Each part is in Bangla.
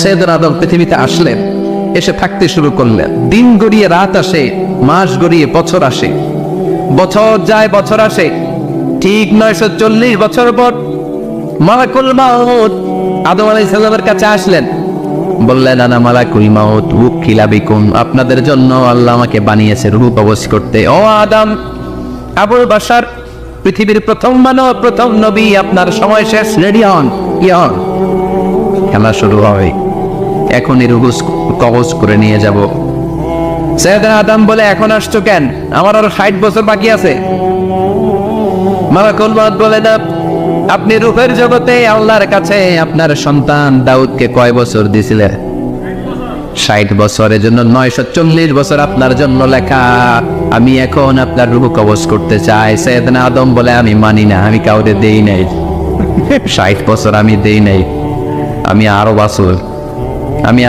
সৈয়দনা আদম পৃথিবীতে আসলেন, এসে থাকতে শুরু করলেন। দিন গড়িয়ে রাত আসে, মাস গড়িয়ে বছর আসে, বছর যায় বছর আসে। ঠিক 940 বছর পর মালাকুল মাউত আদম আলাইহিস সালামের কাছে আসলেন। বললেন, আনা মালাকুল মাউত উকিলা বিকুম, আপনাদের জন্য আল্লাহ আমাকে বানিয়েছে রূহ কবজ করতে। ও আদম, আবুল বাশার, পৃথিবীর প্রথম মানব, প্রথম নবী, আপনার সময় শেষ, রেডি হন, ইয়ন। খেলা শুরু হয়, এখনই রূহ কবজ করে নিয়ে যাব। সাইয়েদনা আদম বলে, এখন আসছো কেন? আমার আরো 60 বছর বাকি আছে। মালাকুল মাউত বলে, না, আপনি রূহের জগতে আল্লাহর কাছে আপনার সন্তান দাউদকে কয় বছর দিয়েছিলেন? 60 বছরের জন্য 940 বছর আপনার জন্য লেখা। আমি এখন আপনার রূহ কবজ করতে চাই। সাইয়েদনা আদম বলে, আমি মানি না, আমি কাউকে দেই নাই। 60 বছর আমি দেই নাই, আমি আরো বাঁচব, আমি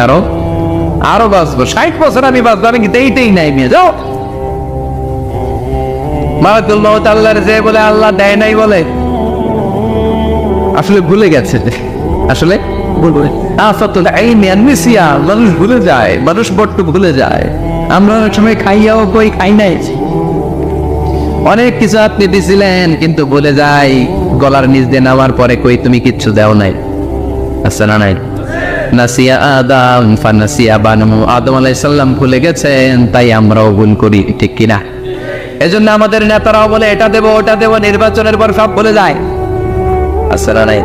আরো বাঁচবো, 60 বছর আমি বাঁচবো, আমি দেইতেই নাই। মেয়ে যাও। মালাকুল মাউত আল্লাহর যে বলে, আল্লাহ দেয় নাই বলে, আসলে ভুলে গেছে, আসলে মানুষ ভুলে যায়, মানুষ বড্ড ভুলে যায়। আমরা অনেক সময় খাইয়াও কই খাই নাই। অনেক কিছু আপনি দিছিলেন কিন্তু ভুলে যাই, গলার নিচ দিয়ে নামার পরে কই তুমি কিচ্ছু দেও নাই। আচ্ছা, না নাই? নাসিয়া আদম ফানাসিয়া বানু, আদম আলাইহিস সালাম ভুলে গেছেন, তাই আমরাও ভুল করি, ঠিক কিনা? এজন্য আমাদের নেতারাও বলে এটা দেব ওটা দেব, নির্বাচনের পর সব ভুলে যায়। আচ্ছা, না নাই?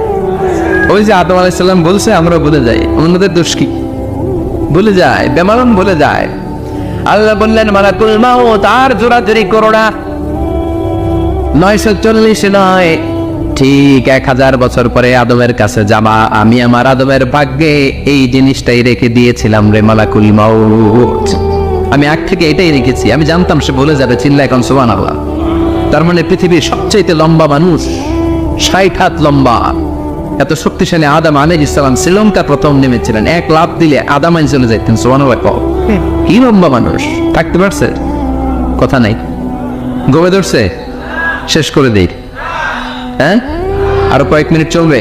ওই যে আদম আলাইহিস সালাম বলছে, আমরা ভুলে যাই। আমাদের দোষ কি? ভুলে যায়, বেমালুম ভুলে যায়। আল্লাহ বললেন, মালাকুল মাউত আর জোরাজুরি করো না। 940 নয়, ঠিক 1000 বছর পরে আদমের কাছে যাবা। আমি আমার আদমের ভাগ্যে এই জিনিসটাই রেখে দিয়েছিলাম রে মালাকুল মাউত। আমি আগ থেকে এটাই রেখেছি, আমি জানতাম সে বলে যাবে। চিল্লা এখন সুবহানাল্লাহ। তার মানে পৃথিবীর সবচেয়ে লম্বা মানুষ, 60 হাত লম্বা, এত শক্তিশালী আদম আলাইহিস সালাম শ্রীলঙ্কা প্রথম নেমেছিলেন। এক লাফ দিলে আদম আইন চলে যাইতেন। সুবহানাল্লাহ। কি লম্বা মানুষ, থাকতে পারছে? কথা নাই, গবে ধরছে। শেষ করে দেই, হ্যাঁ? আরো কয়েক মিনিট চলবে,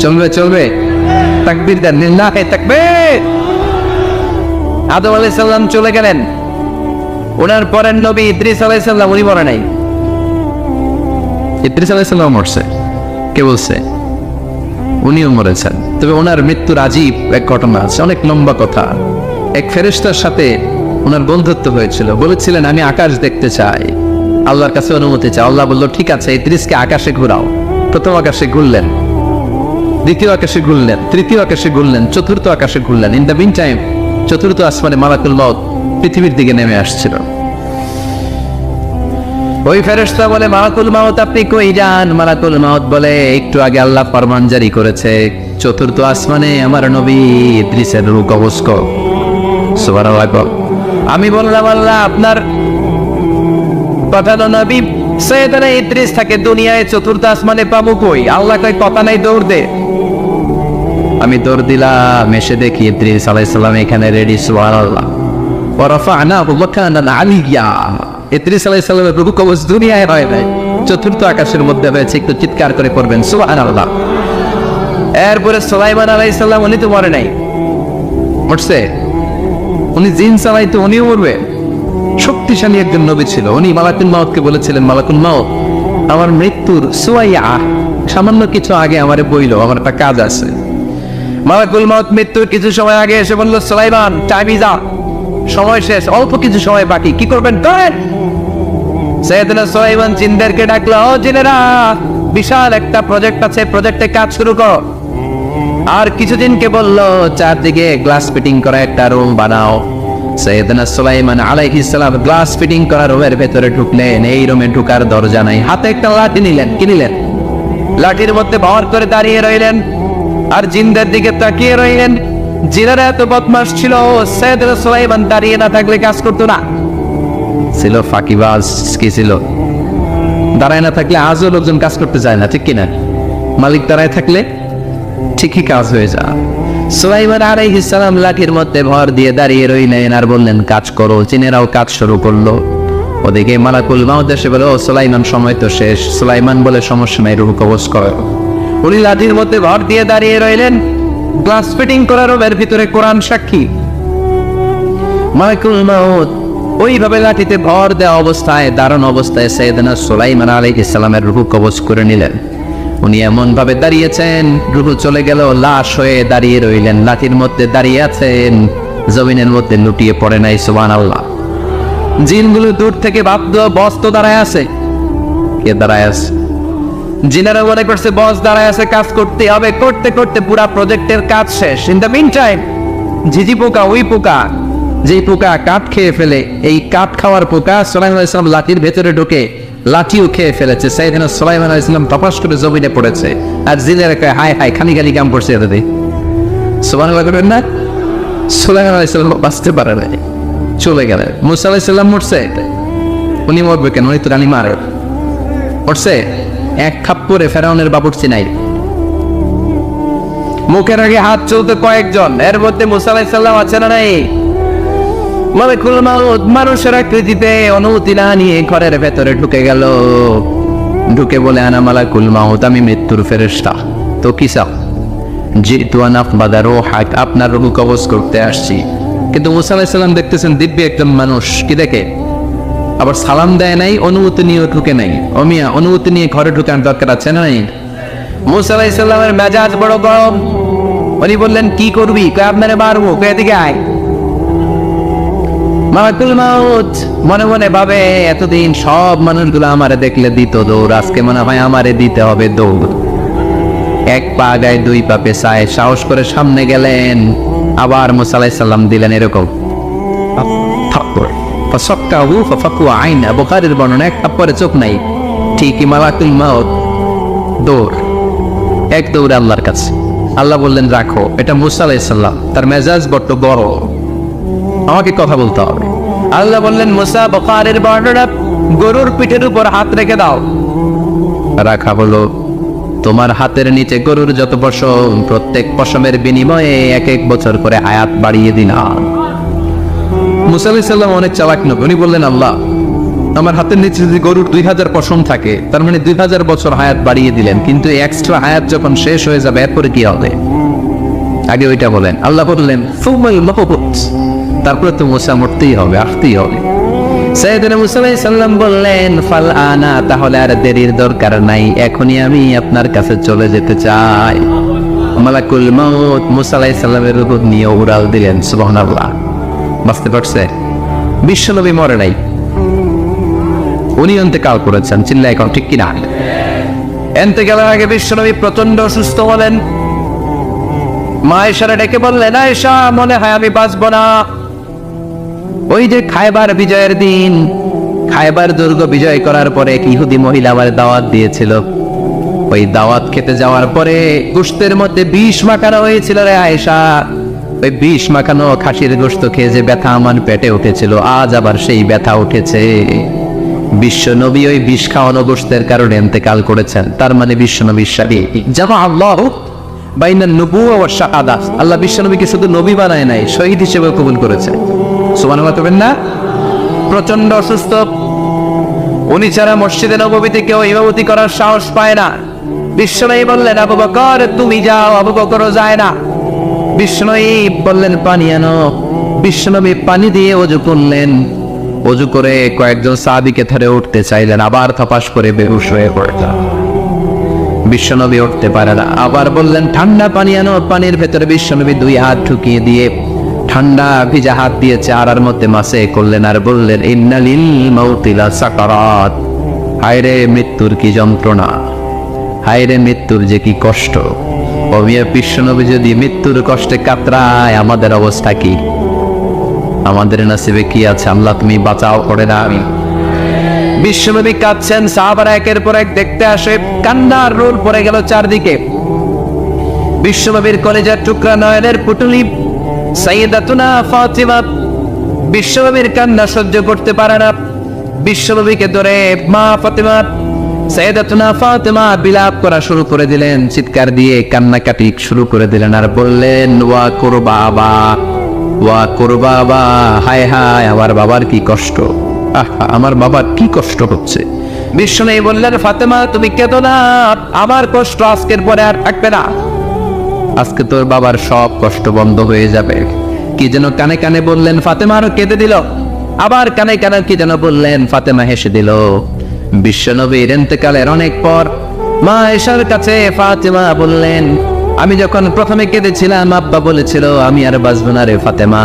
চলবে চলবে। তাকবীর দেন, লিল্লাহি তাকবীর। আদম আলাইহিস সালাম চলে গেলেন। ওনার পরের নবী ইদ্রিস আলাইহিস সালাম, উনি মরে নাই। ইদ্রিস আলাইহিস সালাম মরছে, কে বলছে? উনিও মরেছেন। তবে ওনার মৃত্যুর আজীব এক ঘটনা আছে, অনেক লম্বা কথা। এক ফেরেশতার সাথে ওনার বন্ধুত্ব হয়েছিল। বলেছিলেন, আমি আকাশ দেখতে চাই, আল্লাহর কাছে অনুমতি চাই। আল্লাহ বলল, ঠিক আছে, ইদ্রিসকে আকাশে ঘুরাও। প্রথম আকাশে ঘুরলেন, দ্বিতীয় আকাশে ঘুরলেন, তৃতীয় আকাশে ঘুরলেন, চতুর্থ আকাশে ঘুরলেন। ইন দ্য মিন টাইম চতুর্থ আসমানে মালাকুল মাউত পৃথিবীর দিকে নেমে আসছিল। ওই ফেরেশতা বলে, মালাকুল মাউত আপনি কই যান? মালাকুল মাউত বলে, একটু আগে আল্লাহ ফরমান জারি করেছে, চতুর্থ আসমানে আমার নবী ইদ্রিসের রূহ কবজ করো। সুবহানাল্লাহ। আমি বললাম, আল্লাহ আপনার পাঠানো নবী সৈয়দনা ইদ্রিস থাকে দুনিয়ায়, চতুর্থ আসমানে পাবো কই? আল্লাহ কয়, কথা নাই, দৌড় দে। আমি দৌড় দিলাম, এসে দেখি ইদ্রিস আলাইহিস সালাম এখানে রেডি। সুবহানাল্লাহ। ওয়া রাফা'নাহু মাকানান আলিয়্যা। ইদ্রিস আলাইহিস সালামের রূহ কবজ দুনিয়ায় হয় নাই, চতুর্থ আকাশের মধ্যে হয়েছে। একটু চিৎকার করে পড়বেন সুবহানাল্লাহ। এরপরে সুলাইমান আলাইহিস সালাম, উনি তো মরে নাই, মরছে। উনি জিন চালাইতো, উনিও মরবে। শক্তিশালী একজন নবী ছিল। উনি মালাকুল মাউতকে বলেছিলেন, মালাকুল মাউত আমার মৃত্যুর সুয়াইয়া, সামান্য কিছু আগে আমারে বইলো, আমার একটা কাজ আছে। মালাকুল মাউত মৃত্যুর কিছু সময় আগে এসে বলল, সুলাইমান টাইম ইজ আপ, সময় শেষ, অল্প কিছু সময় বাকি, কি করবেন করেন। সাইয়েদনা সুলাইমান জিনদেরকে ডাকলো, ও জিনেরা, বিশাল একটা প্রজেক্ট আছে, প্রজেক্টে কাজ শুরু করো। আর কিছু দিনকে বললো, চারদিকে গ্লাস ফিটিং করা একটা রুম বানাও। সাইয়েদনা সুলাইমান আলাইহিস সালাম গ্লাস ফিটিং করা রুমের ভেতরে ঢুকলেন। এই রুমে ঢুকার দরজা নাই, হাতে একটা লাঠি নিলেন। কি নিলেন? লাঠির মধ্যে ভর করে দাঁড়িয়ে রইলেন আর জিনদের দিকে তাকিয়ে রইলেন। জিনেরা এত বদমাশ ছিল, সাইয়েদনা সুলাইমান দাঁড়িয়ে না থাকলে কাজ করতো না। ছিল ফাঁকিবাজ। কি ছিল? দাঁড়ায় না থাকলে আজও লোকজন কাজ করতে চায় না, ঠিক কিনা? মালিক দাঁড়ায় থাকলে ঠিকই কাজ হয়ে যায়। সুলাইমান আলাইহিস সালাম লাঠির মধ্যে ভর দিয়ে দাঁড়িয়ে রইলেন আর বললেন, কাজ করো। জিনেরাও কাজ শুরু করলো। ওদিকে মালাকুল মাউত এসে বলে, ও সুলাইমান সময় তো শেষ। সুলাইমান বলে, সমস্যা নাই, রূহ কবজ করো। উনি লাঠির মধ্যে ভর দিয়ে দাঁড়িয়ে রইলেন। গ্লাস ফিটিং করা রুমের ভিতরে কোরআন সাক্ষী। মালাকুল মাউত ওইভাবে লাঠিতে ভর দেওয়া অবস্থায়, দাঁড়ানো অবস্থায় সাইয়েদনা সুলাইমান আলাইহিস সালামের রূহ কবজ করে নিলেন। উনি এমন ভাবে দাঁড়িয়েছেন, রূহ চলে গেল, লাশ হয়ে দাঁড়িয়ে রইলেন। লাঠির মধ্যে দাঁড়িয়ে আছেন, জমিনের মধ্যে লুটিয়ে পড়ে নাই। সুবহানাল্লাহ। জিনগুলো দূর থেকে ভাবতো বস তো দাঁড়ায় আছে। কে দাঁড়ায় আছে? জিনেরা মনে করছে বস দাঁড়ায় আছে, কাজ করতে হবে। করতে করতে পুরা প্রজেক্টের কাজ শেষ। ইন দ্য মিন টাইম ঝিঝি পোকা, ওই পোকা যে পোকা কাঠ খেয়ে ফেলে, এই কাঠ খাওয়ার পোকা সুলাইমান আলাইহিস সালাম লাঠির ভেতরে ঢুকে লাঠিও খেয়ে ফেলেছে। সাইয়েদনা সুলাইমান আলাইহিস সালাম তপাস করে জমিনে পড়েছে। আর জিনেরা কয় হায় হায়, খালি খালি কাম করছে এতে। সুবহানাল্লাহ করবেন না? সুলাইমান আলাইহিস সালাম বাঁচতে পারে না, চলে গেলেন। মুসা আলাইহিস সালাম মরছে, উনি মরবে কেন? উনি তো রানী মারে মরছে। এক খাপ্পরে ফেরাউনের বাবুর্চি নাই, মুখের আগে হাত চলতে কয়েকজন, এর মধ্যে মুসা আলাইহিস সালাম আছে না নাই? মালাকুল মাউত মানুষের আকৃতিতে অনুমতি না নিয়ে ঘরের ভেতরে ঢুকে গেল। ঢুকে বলে আনা মালাকুল মাউত, আমি মৃত্যুর ফেরেশতা। তো কি চাও? জিতু আন আকবাদা রূহাক, আপনার রূহ কবজ করতে আসছি। কিন্তু মুসা আলাইহিস সালাম দেখতেছেন দিব্য একজন মানুষ, কি দেখে? আবার সালাম দেয় নাই, অনুমতি নিয়ে ঢুকে নাই। অমিয়া অনুমতি নিয়ে ঘরে ঢুকার দরকার আছে না নাই? মুসা আলাইহিস সালামের মেজাজ বড় গরম। উনি বললেন কি করবি? কয় আপনারে মারবো। কয় এদিকে আয়। মালাকুল মাউত মনে মনে ভাবে এতদিন সব মানুষগুলো আমারে দেখলে দিত দৌড়, আজকে মনে হয় আমারে দিতে হবে দৌড়। এক পা গায়ে দুই পা পেছায় সাহস করে সামনে গেলেন। আবার মুসা আলাইহিস সালাম দিলেন এরকম থাপ্পড়। ফাসাক্কাহু ফাফাকু আইনা, বুখারীর বর্ণনা, এক থাপ্পড়ে চোখ নাই। ঠিকই মালাকুল মাউত দৌড়, এক দৌড়ে আল্লাহর কাছে। আল্লাহ বললেন রাখো, এটা মুসা আলাইহিস সালাম, তার মেজাজ বড্ড বড়, আমাকে কথা বলতে হবে। আল্লাহ বললেন মুসা, বুখারীর বর্ণনা, গরুর পিঠের উপর হাত রেখে দাও। রাখা হলো। তোমার হাতের নিচে গরুর যত পশম, প্রত্যেক পশমের বিনিময়ে এক এক বছর করে হায়াত বাড়িয়ে দিলাম। মুসা আলাইহিস সালাম অনেক চালাক নবী। উনি বললেন আল্লাহ, আমার হাতের নিচে যদি গরুর 2000 পশম থাকে, তার মানে 2000 বছর হায়াত বাড়িয়ে দিলেন। কিন্তু এক্সট্রা হায়াত যখন শেষ হয়ে যাবে, এরপরে কি হবে? আগে ওইটা বলেন। আল্লাহ বললেন সুমাল মাহবুত, তারপরে তো মুসা মরতেই হবে, আসতেই হবে। সাইয়েদনা মুসা আলাইহিস সালাম বললেন ফাল আনা, তাহলে আর দেরির দরকার নাই, এখনই আমি আপনার কাছে চলে যেতে চাই। মালাকুল মাউত মুসা আলাইহিস সালামের রূহ নিয়ে উড়াল দিলেন। সুবহানাল্লাহ। বুঝতে পারছে? বিশ্বনবী মরে নাই, উনি ইন্তেকাল করেছেন। চিল্লা এখন ঠিক কিনা? ইন্তেকালের আগে বিশ্বনবী প্রচন্ড অসুস্থ হলেন। মা আয়েশারে ডেকে বললেন, আয়েশা মনে হয় আমি বাঁচব না। ওই যে খায়বার বিজয়ের দিন, খায়বার দুর্গ বিজয় করার পরে এক ইহুদি মহিলা আমার দাওয়াত দিয়েছিল। ওই দাওয়াত খেতে যাওয়ার পরে গোশতের মধ্যে বিষ মাখানো হয়েছিল রে আয়েশা। ওই বিষ মাখানো খাসির গোশত খেয়ে যে ব্যথা আমার পেটে উঠেছিল, আজ আবার সেই ব্যথা উঠেছে। বিশ্ব নবী ওই বিষ খাওয়ানো গোশতের কারণে ইন্তেকাল করেছেন। তার মানে বিশ্ব নবীর সাথে জামা আল্লাহ বাইনা নবুওয়া ওয়া শাহাদাত, আল্লাহ বিশ্ব নবীকে শুধু নবী বানায় নাই, শহীদ হিসেবে কবুল করেছে। সুবহানাল্লাহ করবেন না? প্রচন্ড অসুস্থ, উনি ছাড়া মসজিদে নববীতে কেউ ইমামতি করার সাহস পায় না। বিশ্বনবী বললেন আবু বকর তুমি যাও, আবু বকরও যায় না। বিশ্বনবী বললেন পানি আনো। বিশ্বনবী পানি দিয়ে ওযু করলেন। ওযু করে কয়েকজন সাহাবীকে ধরে উঠতে চাইলেন, আবার থপাস করে বেহুশ হয়ে পড়লেন। বিশ্বনবী উঠতে পারে না। আবার বললেন ঠান্ডা পানি আনো। পানির ভেতরে বিশ্বনবী দুই হাত ঢুকিয়ে দিয়ে ঠান্ডা ভিজা হাত দিয়ে চেহারার মধ্যে মাসে করলেন আর বললেন ইন্নালিল মাউতি লা সাকারাত, হায়রে মৃত্যুর কি যন্ত্রণা, হায়রে মৃত্যুর যে কি কষ্ট। ওমিয়া বিশ্বনবী যদি মৃত্যুর কষ্টে কাতরায়, আমাদের অবস্থা কি? আমাদের নসিবে কি আছে? আল্লাহ তুমি বাঁচাও করে না। আমি বিশ্বনবী কাঁদছেন, সাহাবারা একের পর এক দেখতে আসে, কান্নার রোল পড়ে গেল চারদিকে। বিশ্বনবীর কলেজার টুকরা নয়নের পুটুলি সাইয়েদাতুনা ফাতিমা বিশ্বনবীর কান্না সহ্য করতে পারে না। বিশ্বনবীকে ধরে মা ফাতিমা, সাইয়েদাতুনা ফাতিমা বিলাপ করা শুরু করে দিলেন, চিৎকার দিয়ে কান্নাকাটি শুরু করে দিলেন আর বললেন ওয়া কুরবাবা, ওয়া কুরবাবা, হায় হায় আমার বাবার কি কষ্ট, আহা আমার বাবার কি কষ্ট হচ্ছে। বিশ্বনবী বললেন ফাতেমা তুমি কেঁদো না, আমার কষ্ট আজকের পরে আর থাকবে না। আজকে তোর বাবার সব কষ্ট বন্ধ হয়ে যাবে। কি যেন কানে কানে বললেন, ফাতেমা আরো কেঁদে দিল। আবার কানে কানে কি যেন বললেন, ফাতেমা হেসে দিল। বিশ্বনবীর ইন্তেকালের অনেক পর মা আয়েশার কাছে ফাতেমা বললেন, আমি যখন প্রথমে কেঁদেছিলাম আব্বা বলেছিল আমি আর বাঁচবো না রে ফাতেমা।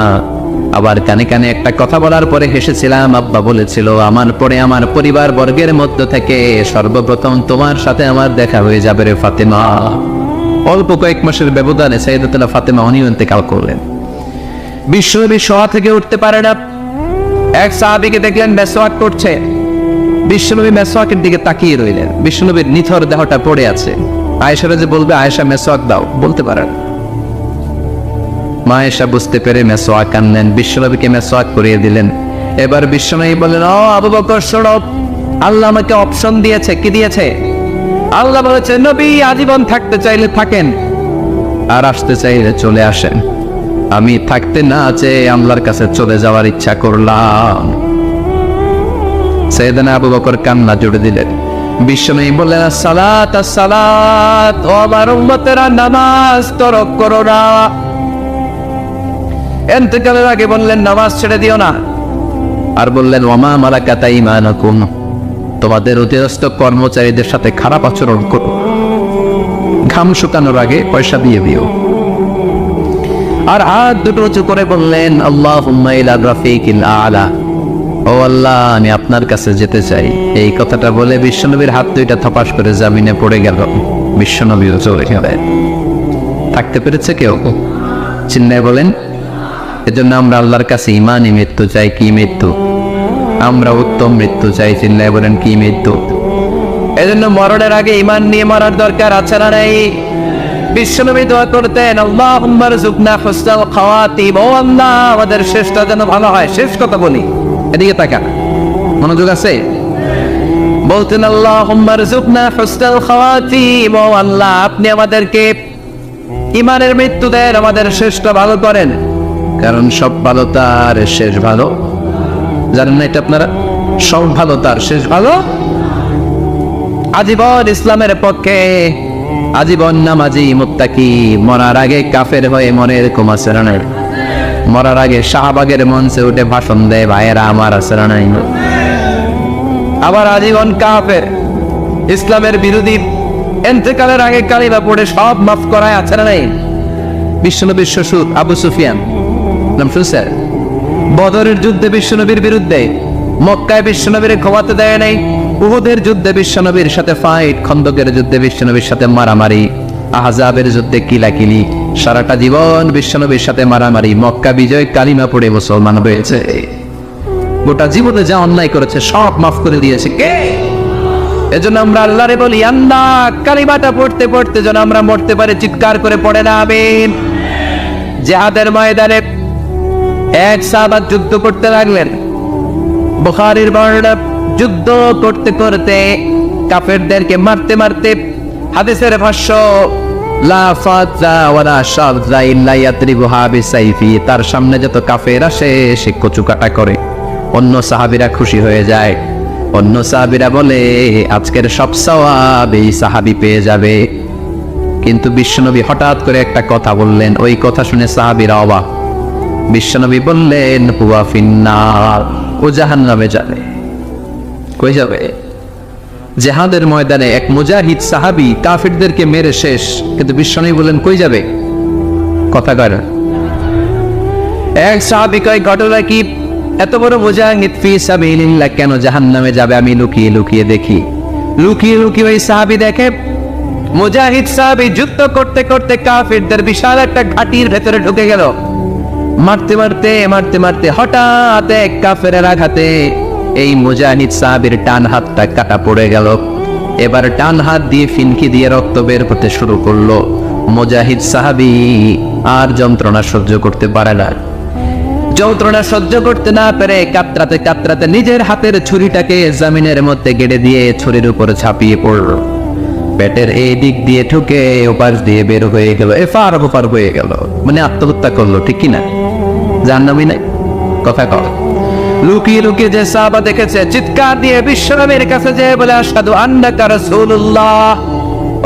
আবার কানে কানে একটা কথা বলার পরে হেসেছিলাম, আব্বা বলেছিল আমার পরে আমার পরিবার বর্গের মধ্য থেকে সর্বপ্রথম তোমার সাথে আমার দেখা হয়ে যাবে রে ফাতেমা। অল্প কয়েক মাসের ব্যবধানে সাইয়েদাতুনা ফাতেমা উনিও ইন্তেকাল করলেন। বিশ্বনবী শোয়া থেকে উঠতে পারে না। এক সাহাবীকে দেখলেন মেসওয়াক করছে। বিশ্বনবী মেসওয়াকের দিকে তাকিয়ে রইলেন। বিশ্বনবীর নিথর দেহটা পড়ে আছে। আয়েশারা যে বলবে আয়েশা মেসওয়াক দাও, বলতে পারেন। মা আয়েশা বুঝতে পেরে মেসওয়াক আনলেন, বিশ্বনবীকে মেসওয়াক করিয়ে দিলেন। এবার বিশ্বনবী বললেন, ও আবু বকর শোনো, আল্লাহ আমাকে অপশন দিয়েছে। কি দিয়েছে? আল্লাহ বলেছে নবী আজীবন থাকতে চাইলে থাকেন, আর আসতে চাইলে চলে আসেন। আমি থাকতে না চেয়ে আল্লাহর কাছে চলে যাওয়ার ইচ্ছা করলাম। সাইয়েদনা আবু বকর কান্না জুড়ে দিলেন। বিশ্বনবী বললেন, আসসালাত আসসালাত, ও আমার উম্মতেরা নামাজ তরক করো না। ইন্তেকালের আগে বললেন নামাজ ছেড়ে দিও না। আর বললেন, ওয়ামা মালাকাত আইমানুকুম, তোমাদের অধীনস্থ কর্মচারীদের সাথে খারাপ আচরণ করো। ঘাম শুকানোর আগে পয়সা দিয়ে দিও। আর হাত দুটো উঁচু করে বললেন, আল্লাহুম্মা ইলা রাফিকিল আলা, ও আল্লাহ আমি আপনার কাছে যেতে চাই। এই কথাটা বলে বিশ্বনবীর হাত দুইটা থপাস করে জামিনে পড়ে গেল। বিশ্বনবীও চলে গেলেন। থাকতে পেরেছে কেউ? চিন্তায় বলেন। এজন্য আমরা আল্লাহর কাছে ইমানই মৃত্যু চাই। কি মৃত্যু? আমরা উত্তম মৃত্যু চাই। চিন্তায় বলেন কি মৃত্যু? এজন্য মরণের আগে ইমান নিয়ে মরার দরকার আছে না নাই? বিশ্বনবী দোয়া করতেন, আল্লাহুম্মা রযুকনা হুসনাল খাওয়াতিম, ও আল্লাহ আমাদের শেষটা যেন ভালো হয়। শেষ কথা বলি, এদিকে তাকান, মনোযোগ আছে? বলতেন, আল্লাহুম্মা রযুকনা হুসনাল খাওয়াতিম, ও আল্লাহ আপনি আমাদেরকে ইমানের মৃত্যু দেন, আমাদের শেষটা ভালো করেন। কারণ সব ভালো তার শেষ ভালো। জানেন না এটা আপনারা? সব ভালো তার শেষ ভালো। আজীবন ইসলামের পক্ষে, আজীবন নামাজি মুত্তাকি, মরার আগে কাফের হয়ে মনে এরকম আছে না? মরার আগে শাহবাগের মঞ্চে উঠে ভাষণ দেয়, ভাইয়েরা আমার আছে না? আবার আজীবন কাফের, ইসলামের বিরোধী, ইন্তেকালের আগে কালিমা পড়ে সব মাফ করায় আছে না নাই? বিশ্বনবীর শ্বশুর আবু সুফিয়ান, নাম শুনছেন? বদরের যুদ্ধে বিশ্বনবীর বিরুদ্ধে, মক্কায় বিশ্বনবীর ক্ষমাতে দেয় নাই। উহুদের যুদ্ধে বিশ্বনবীর সাথে ফাইট, খন্দকের যুদ্ধে বিশ্বনবীর সাথে মারামারি, আহজাবের যুদ্ধে কিলাকিলি, সারাটা জীবন বিশ্বনবীর সাথে মারামারি। মক্কা বিজয়, কালিমা পড়ে মুসলমান হয়েছে। গোটা জীবনে যা অন্যায় করেছে সব মাফ করে দিয়েছে কে? এজন্য আমরা আল্লাহরে বলি, আল্লাহ কালিমাটা পড়তে পড়তে যেন আমরা মরতে পারি। চিৎকার করে পড়ে না আমিন। জিহাদের ময়দানে এক সাহাবা যুদ্ধ করতে লাগলেন। বুখারীর বর্ণনা, যুদ্ধ করতে করতে কাফেরদেরকে মারতে মারতে, হাদিসের ভাষ্য, লা ফাজা ওয়ালা শাযা ইল্লা ইয়াতরিবুহা বিসাইফি, তার সামনে যত কাফের আসে সে কচুকাটা করে। অন্য সাহাবীরা খুশি হয়ে যায়। অন্য সাহাবীরা বলে আজকের সব সওয়াব এই সাহাবী পেয়ে যাবে। কিন্তু বিশ্বনবী হঠাৎ করে একটা কথা বললেন, ওই কথা শুনে সাহাবীরা অবাক। বিশ্বনবী বললেন, হুয়া ফিন্নার, ও জাহান্নামে যাবে। কই যাবে? জিহাদের ময়দানে এক মুজাহিদ সাহাবী কাফিরদেরকে মেরে শেষ, কিন্তু বিশ্বনবী বললেন কই যাবে? কথা কয় না। এক সাহাবী কয়, ঘটনা কি? এত বড় মুজাহিদ ফি সাবিলিল্লাহ কেন জাহান্নামে যাবে? আমি লুকিয়ে লুকিয়ে দেখি। লুকিয়ে লুকিয়ে ওই সাহাবী দেখে মুজাহিদ সাহাবী যুদ্ধ করতে করতে কাফিরদের বিশাল একটা ঘাটির ভেতরে ঢুকে গেল। মারতে মারতে মারতে মারতে হঠাৎ এক কাফেরের আঘাতে এই মুজাহিদ সাহাবীর ডান হাতটা কাটা পড়ে গেল। এবার ডান হাত দিয়ে ফিনকি দিয়ে রক্ত বের হতে শুরু করলো। মুজাহিদ সাহাবী আর যন্ত্রণা সহ্য করতে পারে না। যন্ত্রণা সহ্য করতে না পেরে কাতরাতে কাতরাতে নিজের হাতের ছুরিটাকে জমিনের মধ্যে গেড়ে দিয়ে ছুরির উপরে ছাপিয়ে পড়ল। পেটের এই দিক দিয়ে ঢুকে ওপাশ দিয়ে বের হয়ে গেল, এফার ওপার হয়ে গেল। মানে আত্মহত্যা করলো, ঠিক কিনা? জাহান্নামী নাই? কথা কর। লুকিয়ে লুকিয়ে যে সাহাবা দেখেছে চিৎকার দিয়ে বিশ্বনবীর কাছে যেয়ে বলে, আশহাদু আন্নাকা রাসূলুল্লাহ,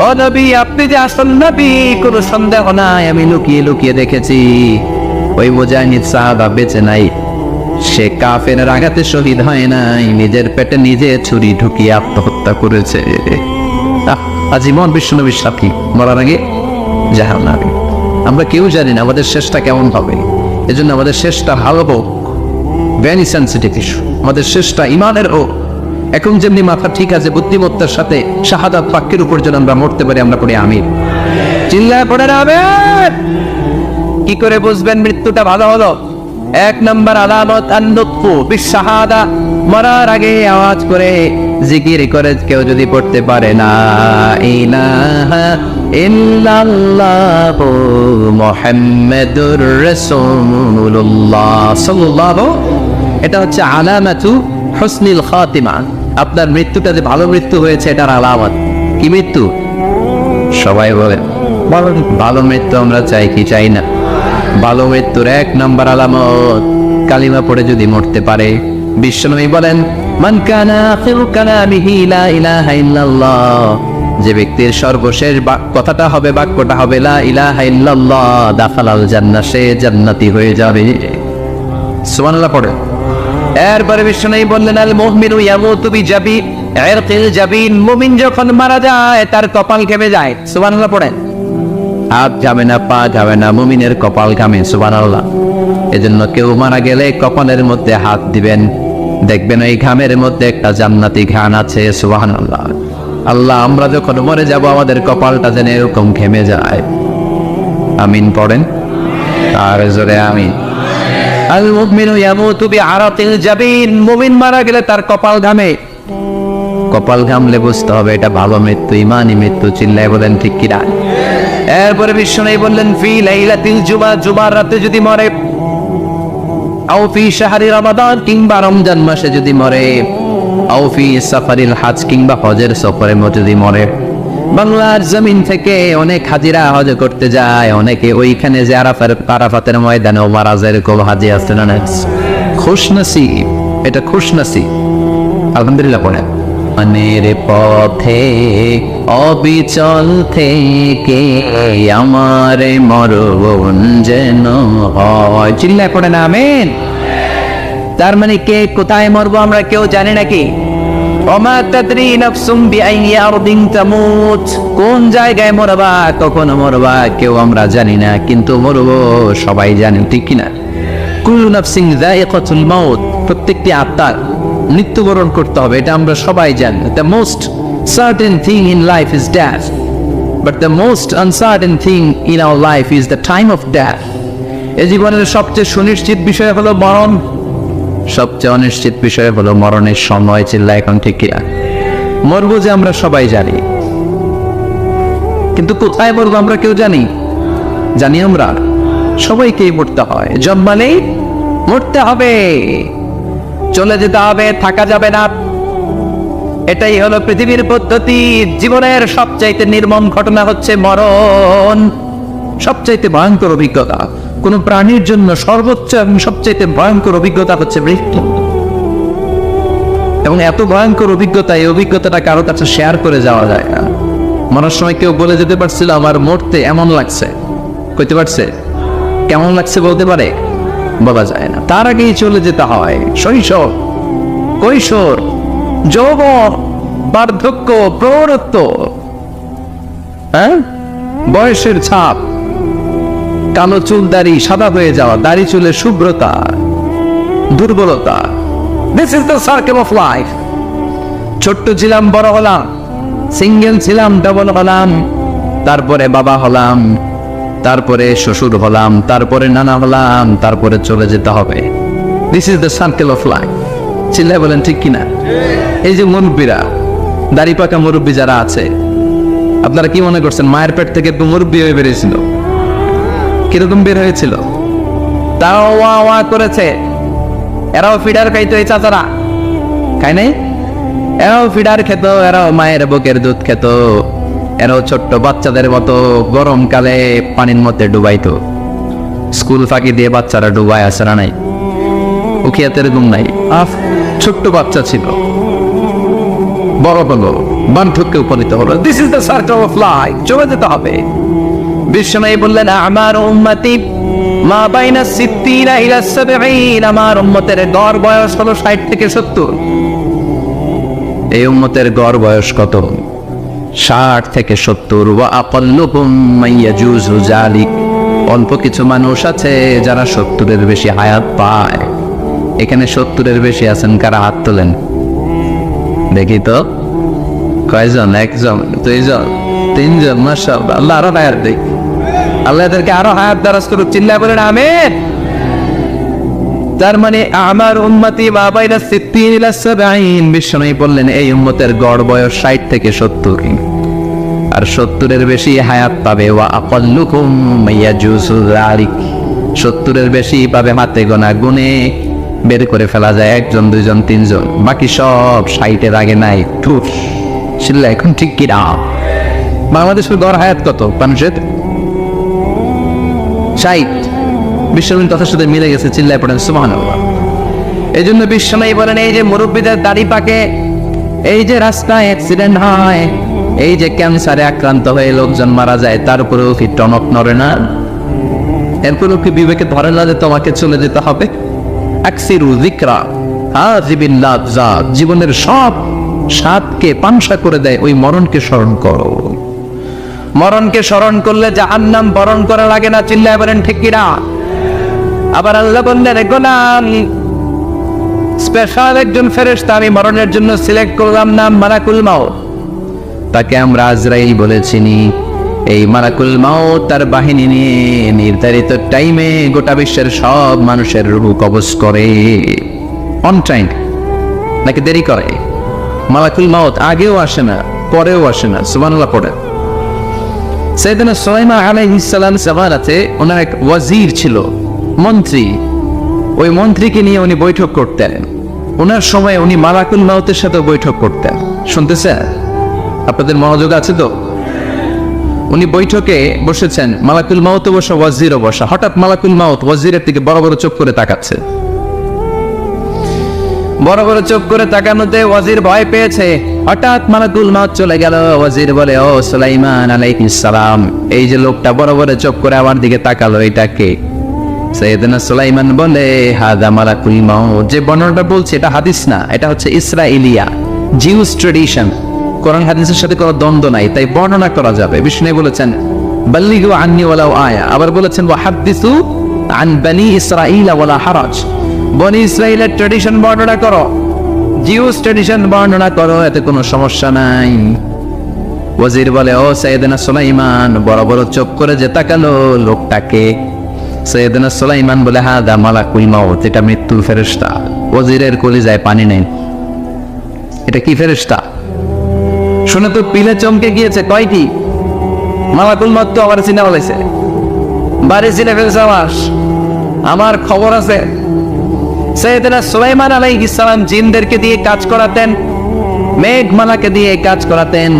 ও ও নবী, আপনি যে আসল নবী কোনো সন্দেহ নাই, আমি লুকিয়ে লুকিয়ে দেখেছি ওই মুজাহিদ সাহাবা বেঁচে নাই, সে কাফেরের আঘাতে শহীদ হয় নাই, নিজের পেটে নিজে ছুরি ঢুকিয়ে আত্মহত্যা করেছে। আজীবন বিশ্বনবীর সাথী, মরার আগে জাহান্নামী। আমরা কেউ জানি না আমাদের শেষটা কেমন হবে, এজন্য আমাদের শেষটা ভালো হোক, ভেরি সেন্সিটিভ ইস্যু। আমাদের শেষটা ইমানের হোক। এখন যেমনি মাথা ঠিক আছে, বুদ্ধিমত্তার সাথে শাহাদাত বাক্যের উপর যেন আমরা মরতে পারি, আমরা পড়ি আমিন। চিল্লায় পড়ে আমিন। কি করে বুঝবেন মৃত্যুটা ভালো হলো? এক নম্বর আলামত আন-নুতফু বিশ-শাহাদা, মরার আগে আওয়াজ করে জিকির করে কেউ যদি পড়তে পারে না ইলাহা ইল্লাল্লাহু মুহাম্মাদুর রাসূলুল্লাহ সাল্লাল্লাহু, এটা হচ্ছে আলামাতু হুসনিল খাতিমা। আপনার মৃত্যুটা যে ভালো মৃত্যু হয়েছে এটার আলামত। কি মৃত্যু? সবাই বলে ভালো মৃত্যু আমরা চাই কি চাই না? ভালো মৃত্যুর এক নম্বর আলামত কালিমা পড়ে যদি মরতে পারে। বিশ্বনবী বলেন, মান কানা আখিরু কালামিহি লা ইলাহা ইল্লাল্লাহ, যে ব্যক্তির সর্বশেষ কথাটা হবে, বাক্যটা হবে লা ইলাহা ইল্লাল্লাহ, দাখালাল জান্নাহ, সে জান্নাতি হয়ে যাবে। সুবহানাল্লাহ পড়ে। এরপরে বিশ্বনবী বললেন, আল মুমিনু ইয়ামুতু বিজাবি ইরকিল জাবিন, মুমিন যখন মারা যায় তার কপাল ঘেমে যায়। সুবহানাল্লাহ পড়েন। হাত ঘামে না, পা ঘামে না, মুমিনের কপাল ঘামে। সুবহানাল্লাহ। এজন্য কেউ মারা গেলে কপালের মধ্যে হাত দিবেন, দেখবেন এই ঘামের মধ্যে একটা জান্নাতি ঘ্রাণ আছে। সুবহানাল্লাহ। আল্লাহ, আমরা যখন মরে যাব আমাদের কপালটা যেন এরকম ঘেমে যায়। আমিন পড়েন আর জোরে আমিন। আল মুমিনু ইয়ামুতু বিআরাতিল জাবিন, মুমিন মারা গেলে তার কপাল ঘামে। কপাল ঘামলে বুঝতে হবে এটা ভালো মৃত্যু, ইমানি মৃত্যু। চিল্লায় বলেন ঠিক কিনা? এরপরে বিশ্বনবী বললেন, ফি লাইলাতিল জুমা, জুমার রাতে যদি মরে, আও ফি শাহরি রমাদান, কিংবা রমজান মাসে যদি মরে, আও ফি সাফারিল হজ, কিংবা হজের সফরে যদি মরে। বাংলার জমিন থেকে অনেক হাজিরা হজ করতে যায়, অনেকে ওইখানে যে আরাফাতের ময়দানেও মারা যায়, এরকম হাজি আছে না? খুশনসিব, এটা খুশনসিব। আলহামদুলিল্লাহ পড়ে। মনের পথে অবিচল থেকে আমার মরণ যেন হয়। চিল্লায় পড়ে না আমিন। তার মানে কে কোথায় মরবো আমরা কেউ জানি নাকি? ওমা তাদরি নাফসুম বিআইয়ি আরদিন তামুত, কোন জায়গায় মরবা, কখন মরবা কেউ আমরা জানি না, কিন্তু মরবো সবাই জানে, ঠিক কিনা? কুল্লু নাফসিন যায়িকাতুল মাউত, প্রত্যেকটি আত্মার মৃত্যুবরণ করতে হবে, এটা আমরা সবাই জানি। The most certain thing in life is death, but the most uncertain thing in our life is the time of death. এই জীবনের সবচেয়ে সুনিশ্চিত বিষয় হলো মরণ, সবচেয়ে অনিশ্চিত বিষয় হলো মরণের সময়। চিল্লা এখন ঠিক কিনা? মরবো যে আমরা সবাই জানি, কিন্তু কোথায় মরবো আমরা কেউ জানি? জানি আমরা সবাইকেই মরতে হয়। জন্মালেই মরতে হবে, চলে যেতে হবে, থাকা যাবে না। এটাই হলো পৃথিবীর পদ্ধতি। জীবনের সবচাইতে নির্মম ঘটনা হচ্ছে মরণ, সবচাইতে ভয়ঙ্কর অভিজ্ঞতা। কোন প্রাণীর জন্য সর্বোচ্চ এবং সবচাইতে ভয়ঙ্কর অভিজ্ঞতা হচ্ছে মৃত্যু। এবং এত ভয়ঙ্কর অভিজ্ঞতা, এই অভিজ্ঞতাটা কারো কাছে শেয়ার করে যাওয়া যায় না। মরার সময় কেউ বলে যেতে পারছিল আমার মরতে এমন লাগছে, কইতে পারছে? কেমন লাগছে বলতে পারে? বলা যায় না। তার আগেই চলে যেতে হয় শৈশব, কৈশোর, যৌবন, বার্ধক্য, প্রৌঢ়ত্ব, বয়সের ছাপ, কালো চুল দাড়ি সাদা হয়ে যাওয়া, দাড়ি চুলের শুভ্রতা, দুর্বলতা। This is the circle of life. ছোট্ট ছিলাম, বড় হলাম, সিঙ্গেল ছিলাম, ডাবল হলাম, তারপরে বাবা হলাম, তারপরে শ্বশুর হলাম, তারপরে নানা হলাম, তারপরে চলে যেতে হবে। This is the circle of life. চিল্লায় বলেন ঠিক কিনা? এই যে মুরব্বীরা, দাড়ি পাকা মুরব্বী যারা আছে, আপনারা কি মনে করছেন মায়ের পেট থেকে মুরব্বী হয়ে বেরিয়েছিল? কিরকম বের হয়েছিল? তাও ওয়া ওয়া করেছে। এরাও ফিডার খাইতো, এই চাচারা খায় নাই? এরাও ফিডার খেত, এরাও মায়ের বুকের দুধ খেত, এরাও ছোট্ট বাচ্চাদের মতো গরমকালে পানির মধ্যে ডুবাইতো। স্কুল ফাঁকি দিয়ে বাচ্চারা ডুবায়, আসে না নাই? উখিয়াতে এরকম নাই। ছোট্ট বাচ্চা ছিল, বড় হলো, বার্ধক্যে উপনীত হলো। This is the circle of life, চলে যেতে হবে। বিশ্বনবী বললেন, আমার উম্মতি মা বাইনা সিত্তিনা ইলা সাবঈন, আমার উম্মতের গড় বয়স হলো 60 থেকে 70। এই উম্মতের গড় বয়স কত? 60 থেকে 70। ওয়া আকাল্লুহুম মাইয়াজুজু যালিক, অল্প কিছু মানুষ আছে যারা 70-এর বেশি হায়াত পায়। এখানে 70-এর বেশি আছেন কারা? হাত তোলেন দেখি তো। কয়জন? একজন, দুইজন, তিনজন? মাশাআল্লাহ, আল্লাহ আরো হায়াত দেখ, আল্লাহ এদেরকে আরো হায়াত দারাজ করুক। চিল্লায় বলেন আমিন। তার মানে আমার উম্মতি মা বাইনা সিত্তিন ইলা সাবঈন, বিশ্বনবী বললেন এই উম্মতের গড় বয়স 60 থেকে 70, আর 70-এর বেশি হায়াত পাবে। ওয়া আকাল্লুকুম মাইয়াজুজু যালিক, 70-এর বেশি পাবে হাতে গোনা, গুনে বের করে ফেলা যায় একজন, দুইজন, তিনজন, বাকি সব 60-এর আগে নাই। ঠুস ছিল। এখন ঠিক কি না? বাংলাদেশের গড় হায়াত কত মানুষের? 60। বিশ্বনবীর কথার সাথে মিলে গেছে। চিল্লায় পড়েন সুবহানাল্লাহ। এই জন্য বিশ্বনবী বলেন, এই যে মুরব্বীদের দাড়ি পাকে, এই যে রাস্তায় অ্যাক্সিডেন্ট হয়, এই যে ক্যান্সারে আক্রান্ত হয়ে লোকজন মারা যায়, তার উপরেও কি টনক নড়ে না? এরপরেও কি বিবেকে ধরে না যে তোমাকে চলে যেতে হবে? আকসিরু যিকরা হাযিবিল লাযযাত, জীবনের সব স্বাদকে পানসা করে দেয় ওই মরণকে স্মরণ করো। মরণকে স্মরণ করলে জাহান্নাম বরণ করা লাগে না। চিল্লায় বলেন ঠিক কি না? আবার আল্লাহ বললেন, গোলাম, স্পেশাল একজন ফেরেশতা আমি মরণের জন্য সিলেক্ট করলাম, নাম মালাকুল মাউত। তাকে আমরা আজরাইল বলেছিনি। এই মালাকুল মাউত তার বাহিনী নিয়ে নির্ধারিত টাইমে গোটা বিশ্বের সব মানুষের রূহ কবজ করে। অন টাইম নাকি দেরি করে? মালাকুল মাউত আগেও আসে না, পরেও আসে না। সুবহানাল্লাহ পড়ে। সাইয়েদনা সুলাইমান আলাইহিস সালাম জামানাতে ওনার এক ওয়াজির ছিল, মন্ত্রী। ওই মন্ত্রীকে নিয়ে উনি বৈঠক করতেন। ওনার সময় উনি মালাকুল মাউতের সাথে বৈঠক করতেন। শুনতেছেন? আপনাদের মনোযোগ আছে তো? উনি বৈঠকে বসেছেন, মালাকুল মাউত বসা, ওয়াজিরও বসা। হঠাৎ মালাকুল মাউত ওয়াজিরের দিকে বড় বড় চোখ করে তাকাচ্ছে। বড় বড় চোখ করে তাকানোতে ওয়াজির ভয় পেয়েছে। হঠাৎ মালাকুল মাউত চলে গেল। ওয়াজির বলে, ও সুলাইমান আলাইহিস সালাম, এই যে লোকটা বড় বড় চোখ করে আমার দিকে তাকালো, এটা কে? সাইয়েদনা সুলাইমান বলে, হাদা মালাকুল মাউত। যে বর্ণনাটা বলছে এটা হাদিস না, এটা হচ্ছে ইসরাইলিয়া, জিউস ট্রেডিশন। কোরআন হাদিসের সাথে কোনো দ্বন্দ্ব নাই, তাই বর্ণনা করা যাবে। বিষ্ণু বলেছেন, বাল্লিগু আন্নি ওয়ালাউ আয়া। আবার বলেছেন, ওয়া হাদিসু আন বনি ইসরাঈল ওয়ালা হারাজ। বনি ইসরাইলের ট্রেডিশন বর্ণনা করো, জিউস ট্রেডিশন বর্ণনা করো, এতে কোনো সমস্যা নাই। ওয়াজির বলে, ও সাইয়েদনা সুলাইমান, বড় বড় চোখ করে যে তাকালো লোকটাকে? সাইয়েদনা সুলাইমান বলে, হাদা মালাকুল মাউত, এটা মৃত্যুর ফেরেশতা। ওয়াজিরের কলিজায় পানি নেই। এটা কি ফেরেশতা? শুনে তো পিলে চমকে গিয়েছে। কয়টি? মালাকুল মাউত তো আমার চিনা বলেছে, বাড়ি চিনে ফেলছে আমার খবর আছে। সাইয়েদনা সুলাইমান আলাইহিস সালাম জিনদেরকে দিয়ে কাজ করাতেন, মেঘমালাকে দিয়ে কাজ করাতেন,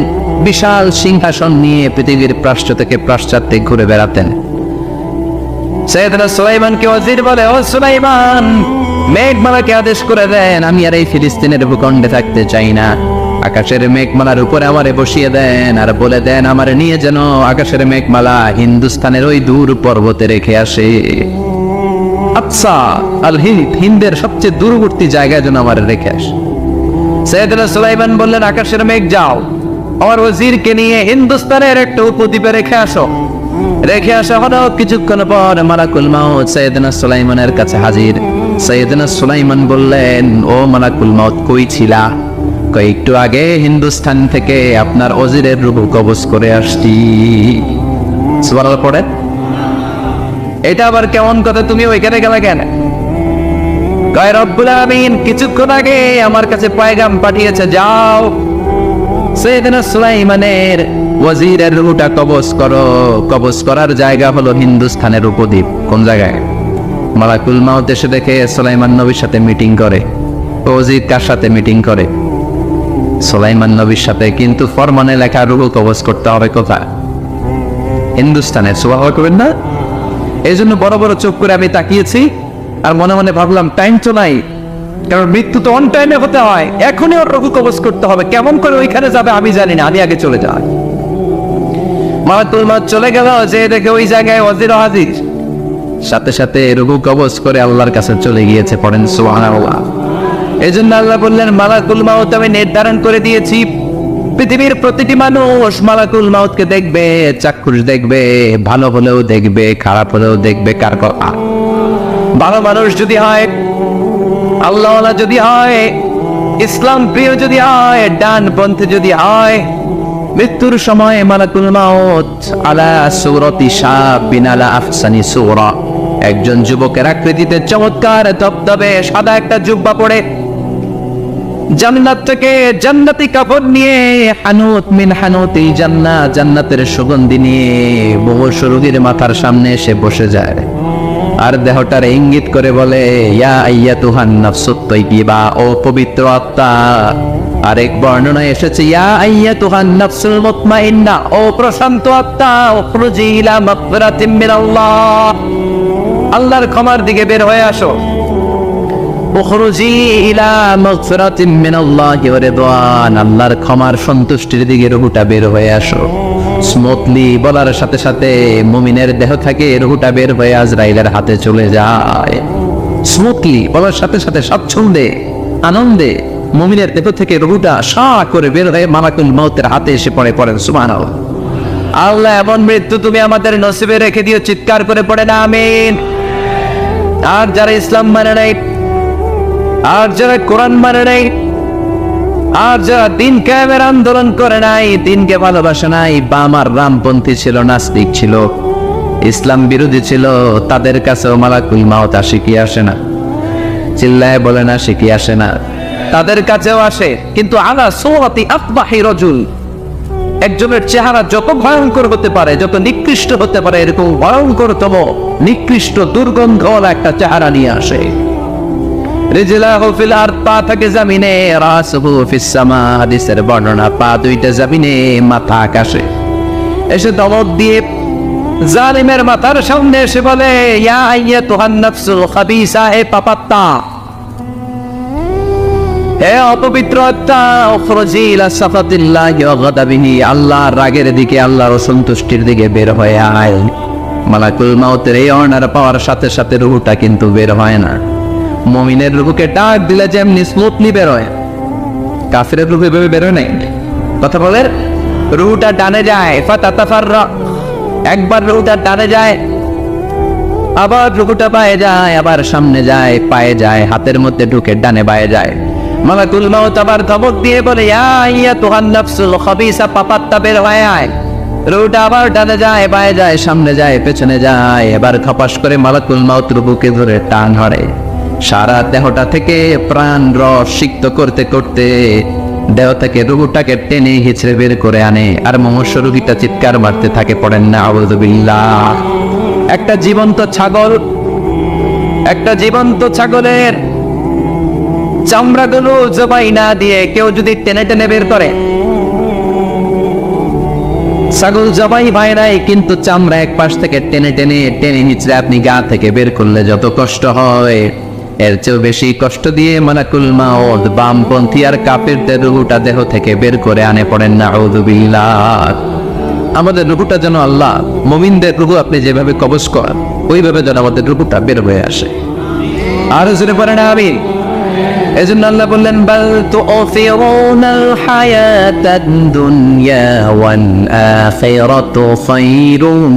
বিশাল সিংহাসন নিয়ে পৃথিবীর প্রাচ্য থেকে পাশ্চাত্যে ঘুরে বেড়াতেন। সাইয়েদনা সুলাইমানকে ওয়াজির বলে, ও সুলাইমান, মেঘমালাকে আদেশ করে দেন, আমি আর এই ফিলিস্তিনের ভূখণ্ডে থাকতে চাই না। আকাশের মেঘমালার উপরে আমারে বসিয়ে দেন, আর বলে দেন আমারে নিয়ে যেন আকাশের মেঘমালা হিন্দুস্তানের ওই দূর পর্বতে রেখে আসে। আচ্ছা, আল হিন্দ, হিন্দের সবচেয়ে দূরবর্তী জায়গায় যেন আমারে রেখে আসে। সাইয়েদনা সুলাইমান বললেন, আকাশের মেঘ যাও, আমার ওয়াজিরকে নিয়ে হিন্দুস্তানের একটা উপদ্বীপে রেখে আসো। রেখে আসা হলো। কিছুক্ষণ পর মালাকুল মাউত সাইয়েদনা সুলাইমানের কাছে হাজির। সাইয়েদনা সুলাইমান বললেন, ও মালাকুল মাউত, কই ছিলা? একটু আগে হিন্দুস্তান থেকে আপনার ওয়াজিরের রূহ কবজ করে আসছি। সুবহানাল্লাহ পড়ে। এটা আবার কেমন কথা, তুমি ওইখানে গেলে কেন? কয় রব্বুল আলামিন কিছুক্ষণ আগে আমার কাছে পয়গাম পাঠিয়েছে, যাও সাইয়েদনা সুলাইমানের ওয়াজিরের রূহটা কবজ করো। কবজ করার জায়গা হলো হিন্দুস্তানের উপদ্বীপ। কোন জায়গায়? মালাকুল মাউত এসে দেখে সুলাইমান নবীর সাথে মিটিং করে। ওয়াজির কার সাথে মিটিং করে? সুলাইমান নবীর সাথে। কিন্তু ফরমানে লেখা রূহ কবজ করতে হবে কোথায়? হিন্দুস্তানে। সুবহানাল্লাহ করবেন না? এই জন্য বড় বড় চোখ করে আমি তাকিয়েছি, আর মনে মনে ভাবলাম টাইম তো নাই, কারণ মৃত্যু তো অন টাইমে হতে হয়, এখনই ওর রঘু কবজ করতে হবে। কেমন করে ওইখানে যাবে আমি জানি না, আমি আগে চলে যাই। মালাকুল মউত চলে গেল, যে দেখে ওই জায়গায় ওয়াজির হাজির, সাথে সাথে রঘু কবজ করে আল্লাহর কাছে চলে গিয়েছে। পড়েন সুবহানাল্লাহ। এই জন্য আল্লাহ বললেন, মালাকুল মউত আমি নির্ধারণ করে দিয়েছি, পৃথিবীর প্রতিটি মানুষ মালাকুল মউতকে দেখবে, চাক্ষুষ দেখবে, ভালো হলেও দেখবে, খারাপ হলেও দেখবে। কার কথা? ভালো মানুষ যদি হয়, আল্লাহওয়ালা যদি হয়, ইসলাম প্রিয় যদি হয়, ডান পন্থে যদি হয়, মৃত্যুর সময় মালাকুল মউত আলা সূরাতি শাবিন আলা আহসানি সূরা, একজন যুবকের আকৃতিতে চমৎকার ধবধবে সাদা একটা জুব্বা পরে, জান্নাত থেকে জান্নাতি কাপড় নিয়ে, হানুত মিন হানুতিল জান্নাহ, জান্নাতের সুগন্ধি নিয়ে মুমূর্ষ রোগীর মাথার সামনে এসে বসে যায় আর দেহটার ইঙ্গিত করে বলে, ইয়া আইয়াতুহান নাফসুত তাইয়্যিবা, ও পবিত্র আত্মা। আরেক বর্ণনায় এসেছে, ইয়া আইয়াতুহান নাফসুল মুতমাইন্না, ও প্রশান্ত আত্মা, উখরুজি ইলা মাগফিরাতিম মিনাল্লাহ, আল্লাহর ক্ষমার দিকে বের হয়ে আসো। উখরুজি ইলা মাগফিরাতিম মিনাল্লাহি ওয়া রিদওয়ান, আল্লাহর ক্ষমার সন্তুষ্টির দিকে রুহুটা বের হয়ে আসো। স্মুথলি বলার সাথে সাথে মুমিনের দেহ থেকে রুহুটা বের হয়ে আজরাইলের হাতে চলে যায়। স্মুথলি বলার সাথে সাথে স্বাচ্ছন্দ্যে আনন্দে মুমিনের দেহ থেকে রুহুটা সা করে বের হয়ে মালাকুল মউতের হাতে এসে পড়ে। পড়েন সুবহানাল্লাহ। আল্লাহ এমন মৃত্যু তুমি আমাদের নসিবে রেখে দিও, চিৎকার করে পড়ে না আমিন। আর যারা ইসলাম মানে নাই, আর যারা কোরআন মানে নাই, আর যারা দিন কায়েমের আন্দোলন করে নাই, দিনকে ভালোবাসে নাই, বাম আর রামপন্থী ছিল, নাস্তিক ছিল, ইসলাম বিরোধী ছিল, তাদের কাছেও মালাকুল মউত আসে কি আসে না? চিল্লায় বলে না, আসে কি আসে না? তাদের কাছেও আসে, কিন্তু আলা সূরাতি আকবাহি রাজুল, একজনের চেহারা যত ভয়ঙ্কর হতে পারে, যত নিকৃষ্ট হতে পারে, এরকম ভয়ঙ্করতম নিকৃষ্ট দুর্গন্ধওয়ালা একটা চেহারা নিয়ে আসে। রিজলাহু ফিল আরদ, পা থাকে জমিনে, রাসুহু ফিস সামা, হাদিসের বর্ণনা, পা দুইটা জমিনে, মাথা আকাশে। এসে দমক দিয়ে জালিমের মাথার সামনে এসে বলে, ইয়া আইয়াতুহান নাফসুল খাবিসা, হে পাপাত্তা, হে অপবিত্র আত্মা, উখরুজি ইলা সাফাতিল্লাহি ওয়া গাদাবিহি, আল্লাহর রাগের দিকে, আল্লাহর অসন্তুষ্টির দিকে বের হয়ে আয়। মালাকুল মউতের এই অর্ডার পাওয়ার সাথে সাথে রূহটা কিন্তু বের হয় না। মুমিনের রূহকে ডাক দিলে যেমনি স্মুথলি বের হয়, কাফিরের রূহ এভাবে বের হয় নাই। কথা বলেন, রূহটা ডানে যায়, ফাতাতাফাররা, একবার রূহটা ডানে যায়, আবার রূহটা বায়ে যায়, আবার সামনে যায়, পায়ে যায়, হাতের মধ্যে ঢুকে ডানে বায়ে যায়। মালাকুল মউত আবার ধমক দিয়ে বলে, ইয়া আইয়াতুহান নাফসুল খাবিসা, পাপাত্তা, বের হয়ে আয়। রূহটা আবার ডানে যায়, বায়ে যায়, সামনে যায়, পেছনে যায়। এবার খপাস করে মালাকুল মউত রূহকে ধরে টান ধরে, সারা দেহটা থেকে প্রাণ রস সিক্ত করতে করতে দেহ থেকে রূহটাকে টেনে হিচড়ে বের করে আনে। আর মুমূর্ষ রোগীটা চিৎকার মারতে থাকে। পড়েন না আউযু বিল্লাহ। একটা জীবন্ত ছাগল, একটা জীবন্ত ছাগলের চামড়াগুলো জবাই না দিয়ে কেউ যদি টেনে টেনে বের করে, ছাগল জবাই হয় নাই, কিন্তু চামড়া এক পাশ থেকে টেনে টেনে টেনে হিচড়ে আপনি গা থেকে বের করলে যত কষ্ট হয়, এর চেয়েও বেশি কষ্ট দিয়ে মালাকুল মউত বামপন্থী আর কাফিরদের রূহটা দেহ থেকে বের করে আনে। পড়েন না আউযু বিল্লাহ। আমাদের রূহটা যেন আল্লাহ, মুমিনদের রূহ আপনি যেভাবে কবজ করেন, ওইভাবে যেন আমাদের রূহটা বের হয়ে আসে। আর জোরে পড়েন আমিন। এজন্য আল্লাহ বললেন, বাল তুফিরুনাল হায়াতাদ দুনিয়া ওয়াল আখিরাতু খায়রুন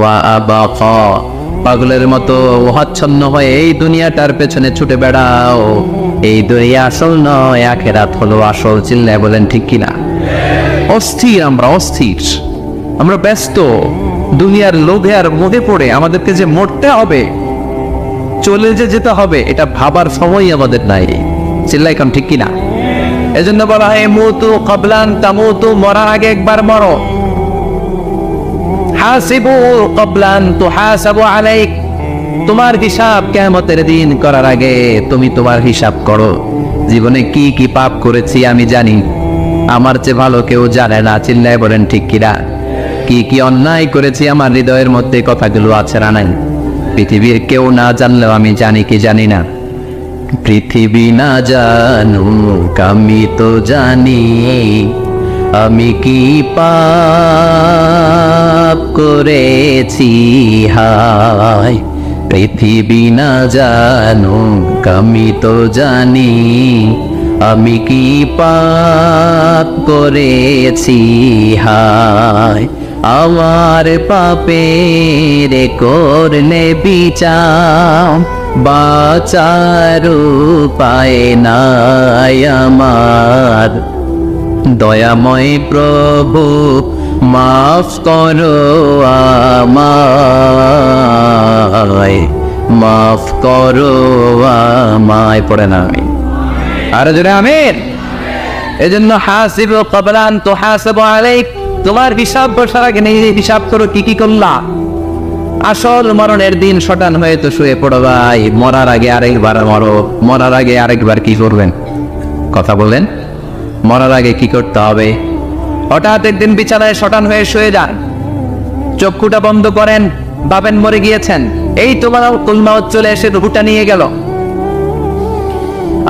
ওয়া আবকা। পাগলের মতো হচ্ছন্ন হয়ে এই দুনিয়াটার পেছনে ছুটে বেড়াও, এই দুনিয়া আসল নয়, আখিরাত হলো আসল। চিল্লায় বলেন ঠিক কিনা? অস্থির, আমরা অস্থির, আমরা ব্যস্ত দুনিয়ার লোভে আর মোহে পড়ে আমাদেরকে যে মরতে হবে, চলে যে যেতে হবে, এটা ভাবার সময় আমাদের নাই। চিল্লাই এখন ঠিক কিনা? এজন্য বলা হয় মুতু ক্বাবলান তামুতু, মরার আগে একবার মরো। হাসিবু ক্বাবলান তুহাসাবু আলাইক, তোমার হিসাব কিয়ামতের দিন করার আগে তুমি তোমার হিসাব করো। জীবনে কি কি পাপ করেছি আমি জানি, আমার চেয়ে ভালো কেউ জানে না। চিল্লায় বলেন ঠিক কিনা? কি কি অন্যায় করেছি আমার হৃদয়ের মধ্যে কথাগুলো আছে না নাই? পৃথিবীর কেউ না জানলেও আমি জানি কি জানি না? পৃথিবী না জানুক আমি তো জানি, আমি কি পাপ করেছি হায়। পৃথিবী না জানুক আমি তো জানি, আমি কি পাপ করেছি হায়। আমার পাপের করলে বিচার, বাঁচার উপায় নাই আমার। দয়াময় প্রভু মাফ করো আমায়, মাফ করো আমায়। পড়ে না আমি আর জোরে আমিন। এজন্য হাসিবু ক্বাবলা আন তুহাসাবু আলাইক, তোমার হিসাব বসার আগে নিজে হিসাব করো কি কি করলা। আসল মরণের দিন শটান হয়ে তো শুয়ে পড়ো ভাই, মরার আগে আরেকবার মরো। মরার আগে আরেকবার কি করবেন কথা বলেন? মরার আগে কি করতে হবে? হঠাৎ একদিন বিছানায় শটান হয়ে শুয়ে যান, চক্ষুটা বন্ধ করেন, ভাবেন মরে গিয়েছেন। এই তোমার কুলমাউত চলে এসে রুহুটা নিয়ে গেল।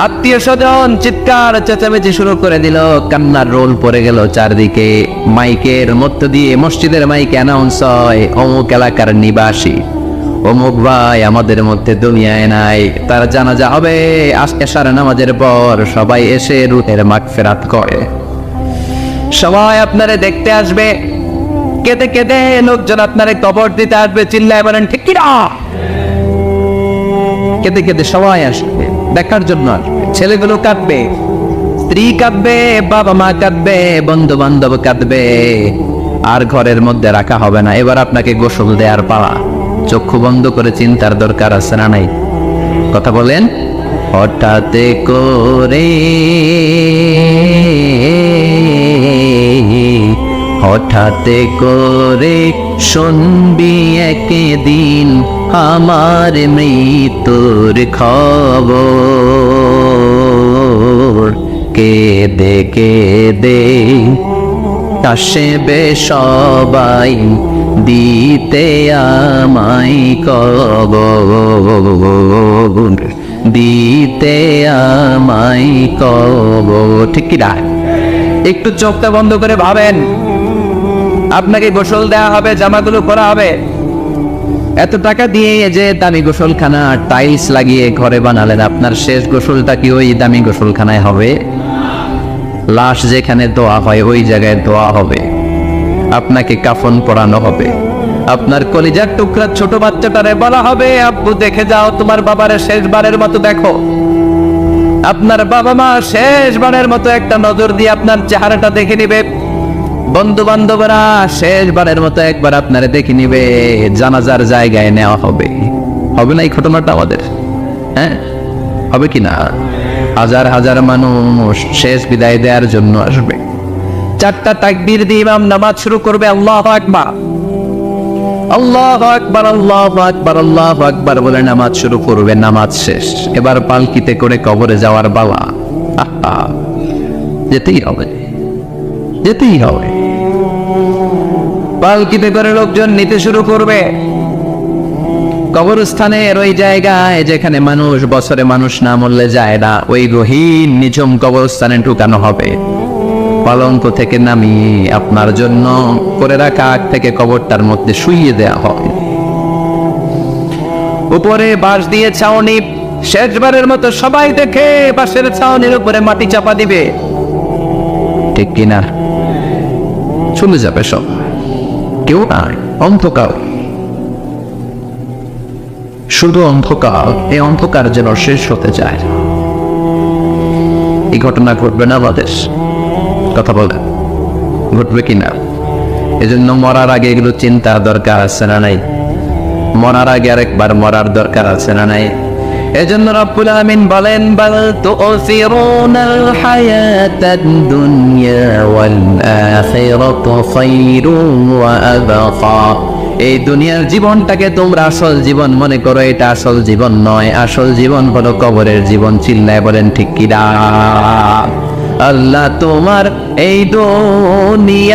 আত্মীয় স্বজন চিৎকার চেঁচামেচি শুরু করে দিল, কান্নার রোল পড়ে গেল চারদিকে। মাইকের মধ্য দিয়ে, মসজিদের মাইকে অ্যানাউন্স হয়, অমুক এলাকার নিবাসী অমুক ভাই আমাদের মধ্যে দুনিয়ায় নাই, তার জানাজা হবে এশার নামাজের পর। সবাই এসে রুহের মাগফিরাত করে, সবাই আপনারে দেখতে আসবে, কেঁদে কেঁদে লোকজন আপনারে কবর দিতে আসবে। চিল্লায় বলেন ঠিক কি না? কেঁদে কেঁদে সবাই আসবে, দেখার জন্য আসবে। ছেলেগুলো কাঁদবে, স্ত্রী কাঁদবে, বাবা মা কাঁদবে, বন্ধু বান্ধব কাঁদবে। আর ঘরের মধ্যে রাখা হবে না। এবার আপনাকে গোসল দেওয়ার পালা। চক্ষু বন্ধ করে চিন্তার দরকার আছে না নাই? কথা বলেন। হঠাৎ করে, হঠাৎ করে শুনবি একদিন আমার মৃত্যুর খবর। কেঁদে কেঁদে আসবে সবাই দিতে আমায় কবর, দিতে আমায় কবর। ঠিক কি না? একটু চোখটা বন্ধ করে ভাবেন, আপনাকে গোসল দেওয়া হবে, জামাগুলো পরা হবে। এত টাকা দিয়ে যে দামি গোসলখানা টাইলস লাগিয়ে ঘরে বানালেন, আপনার শেষ গোসলটা কি ওই দামি গোসলখানায় হবে? লাশ যেখানে দোয়া হয় ওই জায়গায় দোয়া হবে, আপনাকে কাফন পরানো হবে। আপনার কলিজার টুকরা ছোট বাচ্চাটারে বলা হবে, আব্বু দেখে যাও তোমার বাবারে শেষবারের মতো দেখো। আপনার বাবা মা শেষবারের মতো একটা নজর দিয়ে আপনার চেহারাটা দেখে নিবে। বন্ধু বান্ধবরা শেষবারের মতো একবার আপনারে দেখে নিবে। জানাজার জায়গায় নেওয়া হবে। হবে না এই ঘটনাটা আমাদের? হ্যাঁ, হবে কি না? হাজার হাজার মানুষ শেষ বিদায় দেওয়ার জন্য আসবে। চারটা তাকবীর দিয়ে ইমাম নামাজ শুরু করবে। আল্লাহু আকবার, আল্লাহু আকবার, আল্লাহু আকবার, আল্লাহু আকবার বলে নামাজ শুরু করবে। নামাজ শেষ। এবার পালকিতে করে কবরে যাওয়ার পালা। যেতেই হবে, যেতেই হবে। পালকিতে করে লোকজন নিতে শুরু করবে। কবরস্থানের ওই জায়গায় যেখানে মানুষ বছরে মানুষ না মরলে যায় না, ওই গহীন নিঝুম কবরস্থানে ঢুকানো হবে। পালঙ্ক থেকে নামিয়ে আপনার জন্য করে রাখা আগ থেকে কবরটার মধ্যে শুইয়ে দেয়া হয়। উপরে বাঁশ দিয়ে ছাউনি, শেষবারের মতো সবাই দেখে বাঁশের ছাউনির উপরে মাটি চাপা দিবে। ঠিক কিনা? চলে যাবে সব, কেউ নাই, অন্ধকার, শুধু অন্ধকার। এই অন্ধকার যেন শেষ হতে চায়। এই ঘটনা ঘটবে না আমাদের? কথা বলে ঘটবে কিনা? এজন্য মরার আগে এগুলো চিন্তার দরকার আছে না নাই? মরার আগে আরেকবার মরার দরকার আছে না নাই? এজন্য রব্বুল আলামিন বলেন, বাল তুসিরুনাল হায়াতাদ দুনিয়া ওয়াল আখিরাতু খায়রুন ওয়া আবকা। এই দুনিয়ার জীবনটাকে তোমরা আসল জীবন মনে করো, এটা আসল জীবন নয়। আসল জীবন হলো কবরের জীবন। চিল্লায় বলেন ঠিক কি না? আল্লাহ তোমার এই দুনিয়ায়,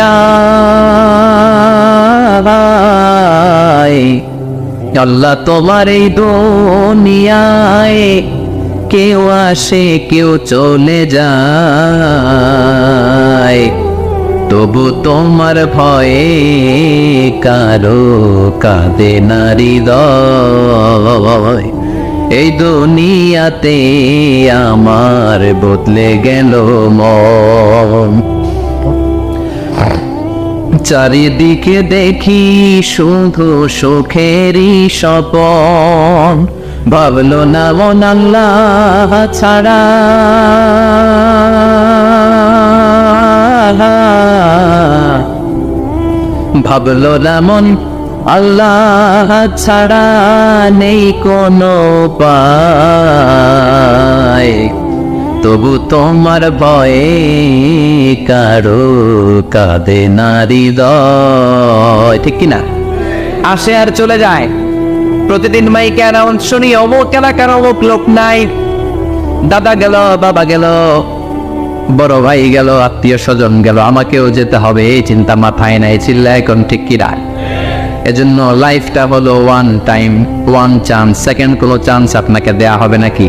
আল্লাহ তোমার এই দুনিয়ায় কেউ আসে কেউ চলে যায়, তবু তোমার ভয়ে কারো কাঁদে না হৃদয়। এই দুনিয়াতে আমার বদলে গেল মন, চারিদিকে দেখি শুধু সুখেরই স্বপন। ভাবলো না মন আল্লাহ ছাড়া, ভাবলো না মন আল্লাহ ছাড়া নেই কোনো উপায়, তবু তোমার ভয়ে কারো কাঁদে না হৃদয়। ঠিক কিনা? আসে আর চলে যায়। প্রতিদিন মাইকে অ্যানাউন্স শুনি, অমুক এলাকার অমুক লোক নাই, দাদা গেল, বাবা গেল, বড় ভাই গেল, আত্মীয় স্বজন গেল, আমাকেও যেতে হবে, এই চিন্তা মাথায় নাই, চিল্লা এখন। ঠিক কিনা? এজন্য লাইফটা হলো one time, one chance, second কোনো চান্স আপনাকে দেয়া হবে নাকি?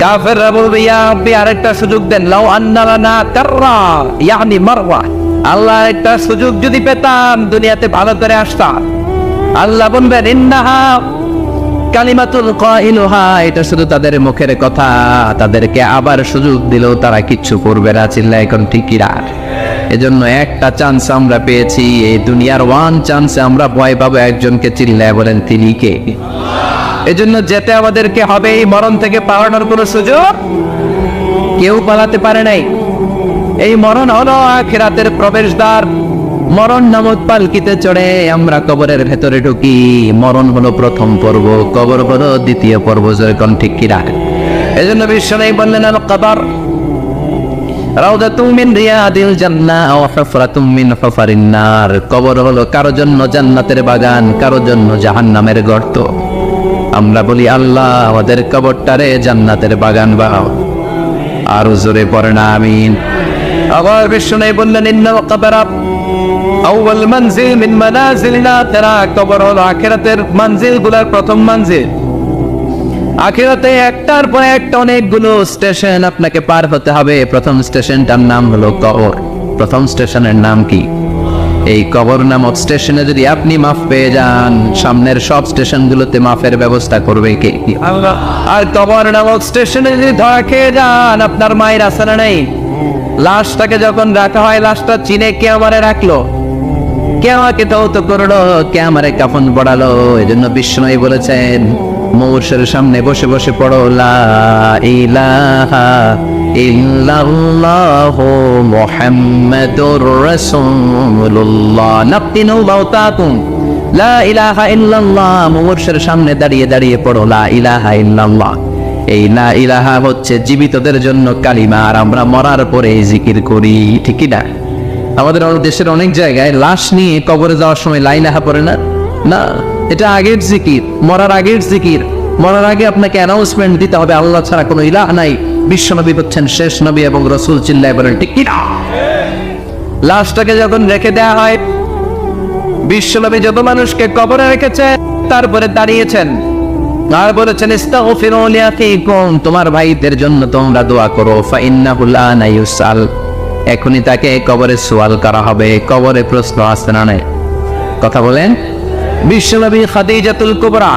কাফেররা বলবে, ইয়া রাব্বি আরেকটা সুযোগ দেন, লাউ আন্না লানা কাররা ইয়ানি মারওয়া, আল্লাহ একটা সুযোগ যদি পেতাম দুনিয়াতে ভালো করে আসতাম। আল্লাহ বলবেন, ইন্নাহা কালিমাতুল কাইলুহা, এটা শুধু তাদের মুখের কথা, তাদেরকে আবার সুযোগ দিলেও তারা কিচ্ছু করবে না। চিল্লা এখন। ঠিক কিনা? এজন্য একটা চান্স আমরা পেয়েছি, এই দুনিয়ার ওয়ান চান্সে আমরা ভয় পাবো একজনকে। চিল্লায় বলেন, তিনি কে? এজন্য যেতে আমাদেরকে হবে। এই মরণ থেকে পালানোর কোনো সুযোগ কেউ পালাতে পারে নাই। এই মরণ হলো আখিরাতের প্রবেশদ্বার। মরণ নামক পালকিতে চড়ে আমরা কবরের ভেতরে ঢুকি। মরণ হলো প্রথম পর্ব, কবর হলো দ্বিতীয় পর্ব। যেরকম। ঠিক কিনা? এজন্য বিশ্বনবী বললেন, আল কবর রাউদাতুম মিন রিয়াদিল জান্নাহ ওয়া হুফরাতুম মিন হুফারিন নার। কবর হলো কারো জন্য জান্নাতের বাগান, কারো জন্য জাহান্নামের গর্ত। আমরা বলি, আল্লাহ আমাদের কবরটারে জান্নাতের বাগান বানাও। আর জোরে পড়েন আমিন। আবার বিশ্বনবী বললেন, ইন্নাল কবরা আউয়াল মানজিল মিন মানাজিলিল আখিরা। কবর হলো আখিরাতের মানজিলগুলোর প্রথম মানজিল। আখিরাতে একটার পর একটা অনেকগুলো স্টেশন আপনাকে পার হতে হবে। প্রথম স্টেশনটার নাম হলো কবর। প্রথম স্টেশনের নাম কি? এই কবর নামক স্টেশনে যদি আপনি মাফ পেয়ে যান, সামনের সব স্টেশনগুলোতে মাফের ব্যবস্থা করবে কে? আল্লাহ। আর কবর নামক স্টেশনে যদি ধরা খেয়ে যান, আপনার মায়ের আসানা নেই। লাশটাকে যখন রাখা হয়, লাশটা চিনে কে আমারে রাখলো, কে আমাকে তৌত করলো, কে আমারে কাফন পড়ালো। এজন্য বিষ্ণুই বলেছেন, মৌর্ষের সামনে বসে বসে পড়ো, লা ইলাহা ইল্লাল্লাহু মুহাম্মাদুর রাসূলুল্লাহ নাফতিনু মাউতাকুম। লা ইলাহা ইল্লাল্লাহ, মৌর্ষের সামনে দাঁড়িয়ে দাঁড়িয়ে পড়ো লা ইলাহা ইল্লাল্লাহ। এই লা ইলাহা হচ্ছে জীবিতদের জন্য কালিমা, আর আমরা মরার পরে জিকির করি। ঠিক না? আমাদের দেশের অনেক জায়গায় লাশ নিয়ে কবরে যাওয়ার সময় লা ইলাহা পড়ে না। না, এটা আগের জিকির, মরার আগের জিকির। মরার আগে আপনাকে অ্যানাউন্সমেন্ট দিতে হবে, আল্লাহ ছাড়া কোনো ইলাহ নাই, বিশ্বনবী হচ্ছেন শেষ নবী এবং রাসূল। চিল্লায় বলেন, ঠিক কি না? লাশটাকে যখন রেখে দেয়া হয়, বিশ্বনবী যত মানুষকে কবরে রেখেছে, তারপরে দাঁড়িয়েছেন আর বলেছেন, ইস্তাগফিরু লিআখিকুম, তোমার ভাইদের জন্য তোমরা দোয়া করো। ফাইন্নাহু লানা ইউসাল, এখনই তাকে কবরে সওয়াল করা হবে। কবরে প্রশ্ন আসছে না নাই? কথা বলেন। বিশ্বনবী খাদিজাতুল কুবরা,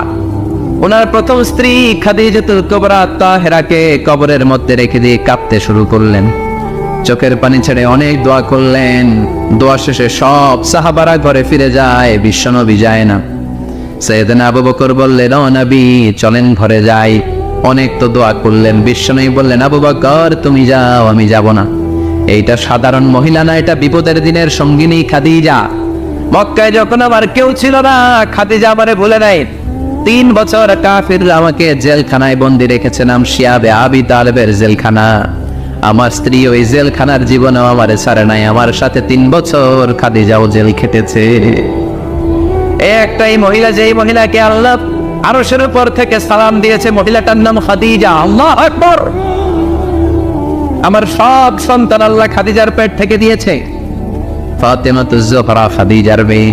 ওনার প্রথম স্ত্রী খাদিজাতুল কুবরা তাহেরাকে কবরের মধ্যে রেখে দিয়ে কাঁদতে শুরু করলেন। চোখের পানি ছেড়ে অনেক দোয়া করলেন। দোয়া শেষে সব সাহাবারা ঘরে ফিরে যায়, বিশ্বনবী যায় না। সাইয়েদনা আবু বকর বললেন, ও নবী চলেন ঘরে যাই। অনেক তো দোয়া করলেন। বিশ্বনবী বললেন, আবু বকর তুমি যাও, আমি যাব না। এইটা সাধারণ মহিলা না, এটা বিপদের দিনের সঙ্গিনী খাদিজা। মক্কায় যখন আমার কেউ ছিল না, খাদিজা আমারে ভুলে নাই। 3 বছর কাফিররা আমাকে জেলখানায় বন্দি রেখেছে, নাম শিয়াবে আবি তালেবের জেলখানা। আমার স্ত্রী ওই জেলখানার জীবনেও আমারে ছাড়ে নাই। আমার সাথে 3 বছর খাদিজাও জেল খেটেছে। একটাই মহিলা, যেই মহিলাকে আল্লাহ আরশের উপর থেকে সালাম দিয়েছে, মহিলাটার নাম খাদিজা। আল্লাহু আকবার। আমার সব সন্তান আল্লাহ খাদিজার পেট থেকে দিয়েছে। ফাতেমাতুজ জোহরা খাদিজার মেয়ে,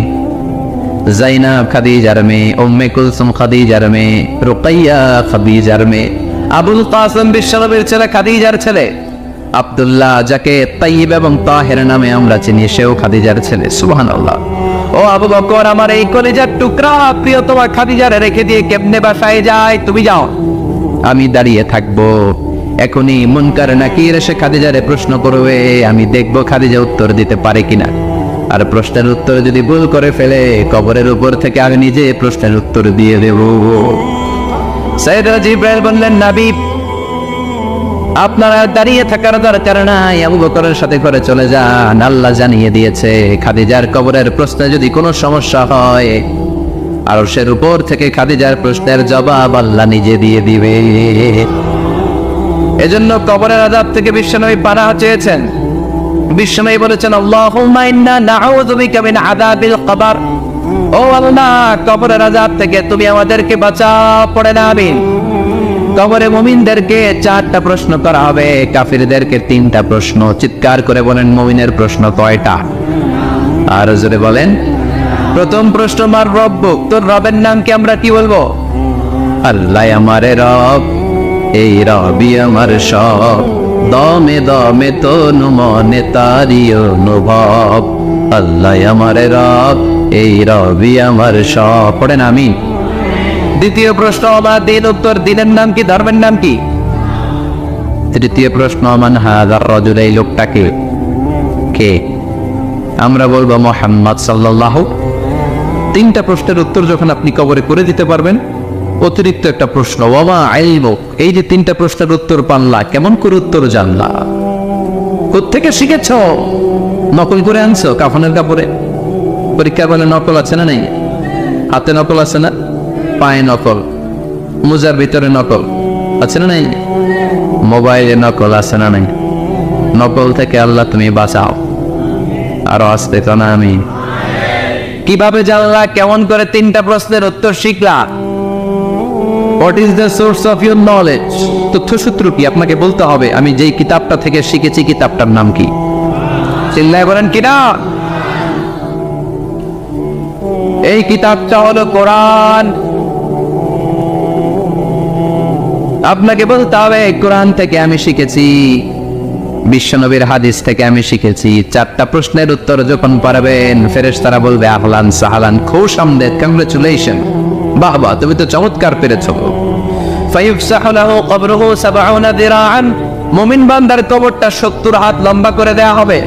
জাইনাব খাদিজার মেয়ে, উম্মে কুলসুম খাদিজার মেয়ে, রুকাইয়া খাদিজার মেয়ে। আবুল কাসেম বিশ্বনবীর ছেলে, খাদিজার ছেলে। আব্দুল্লাহ, যাকে তাইয়্যিব এবং তাহের নামে আমরা চিনি, সেও খাদিজার ছেলে। সুবহানাল্লাহ। ও আবু বকর, আমার এই কলিজার টুকরা প্রিয়তমা খাদিজারে রেখে দিয়ে কেমনে বাসায় যায়? তুমি যাও, আমি দাঁড়িয়ে থাকবো। এখনই মুনকার নাকির এসে খাদিজারে প্রশ্ন করবে, আমি দেখবো খাদিজা উত্তর দিতে পারে কিনা। আর প্রশ্নের উত্তর যদি ভুল করে ফেলে, কবরের উপর থেকে আমি নিজে প্রশ্নের উত্তর দিয়ে দেব। সাইয়েদনা জিবরাইল বললেন, নবী, আপনারা দাঁড়িয়ে থাকার দরকার নাই, আবু বকরের সাথে করে চলে যান। আল্লাহ জানিয়ে দিয়েছে, খাদিজার কবরের প্রশ্নে যদি কোনো সমস্যা হয়, আরশের উপর থেকে খাদিজার প্রশ্নের জবাব আল্লাহ নিজে দিয়ে দিবে। এজন্য কবরের আযাব থেকে বিশ্বনবী পানাহ চেয়েছেন। বিশ্বনবী বলেছেন, আল্লাহুম্মা ইন্না নাউযু বিকা মিন আযাবিল কবর। ও আল্লাহ, কবরের আযাব থেকে তুমি আমাদেরকে বাঁচাও। পড়ে না আমিন। কবরে মুমিনদেরকে 4টা প্রশ্ন করা হবে, কাফিরদেরকে 3টা প্রশ্ন। চিৎকার করে বলেন, মুমিনের প্রশ্ন কয়টা? আর জোরে বলেন। প্রথম প্রশ্ন, মার রব্বুক, তোর রবের নাম কি? আমরা কি বলবো? আল্লাহ আমারে রব, এই রবি আমার সব, দমে দমে তনু মনে তারি অনুভব। আল্লাহ আমারে রব, এই রবি আমার সব। পড়েন আমিন। দ্বিতীয় প্রশ্ন, আমার দিন, উত্তর দিনের নাম কি? ধর্মের নাম কি? তৃতীয় প্রশ্ন, মান হাযার রাজুল, এই লোকটাকে কে? আমরা বলবো মুহাম্মদ সাল্লাল্লাহু। 3টা প্রশ্নের উত্তর যখন আপনি কবরে করে দিতে পারবেন, অতিরিক্ত একটা প্রশ্ন, ওয়ামা ইলমুক, এই যে 3টা প্রশ্নের উত্তর পানলা, কেমন করে উত্তর জানলা? কোত্থেকে শিখেছো? নকল করে আনছো কাফনের কাপড়ে? পরীক্ষা বলে নকল আছে না নেই? হাতে নকল আছে না? পায়ে নকল, মোজার ভিতরে নকল আছে না নেই? মোবাইলে নকল আছে না নেই? নকল থেকে আল্লাহ তুমি বাঁচাও। আরো আসতে তো না আমি। কিভাবে জানলা? কেমন করে 3টা প্রশ্নের উত্তর শিখলা? What is the source of your knowledge? তথ্যসূত্র কি? আপনাকে বলতে হবে, আমি যেই কিতাবটা থেকে শিখেছি, কিতাবটার নাম কি? চিল্লায় বলেন কিনা? এই কিতাবটা হলো কোরআন। আপনাকে বলতে হবে, কোরআন থেকে আমি শিখেছি, বিশ্বনবীর হাদিস থেকে আমি শিখেছি। 4টা প্রশ্নের উত্তর যখন পারবেন, ফেরেশতারা বলবে, আহলান সাহলান, খুশ আমদেদ, কংগ্রেচুলেশন, বাহ বাহ, তুমি তো চমৎকার পেরেছো। ফায়ুফসাহু লাহু কবরুহু 70 দিরাআন, মুমিন বান্দার কবরটা 70 হাত লম্বা করে দেয়া হবে।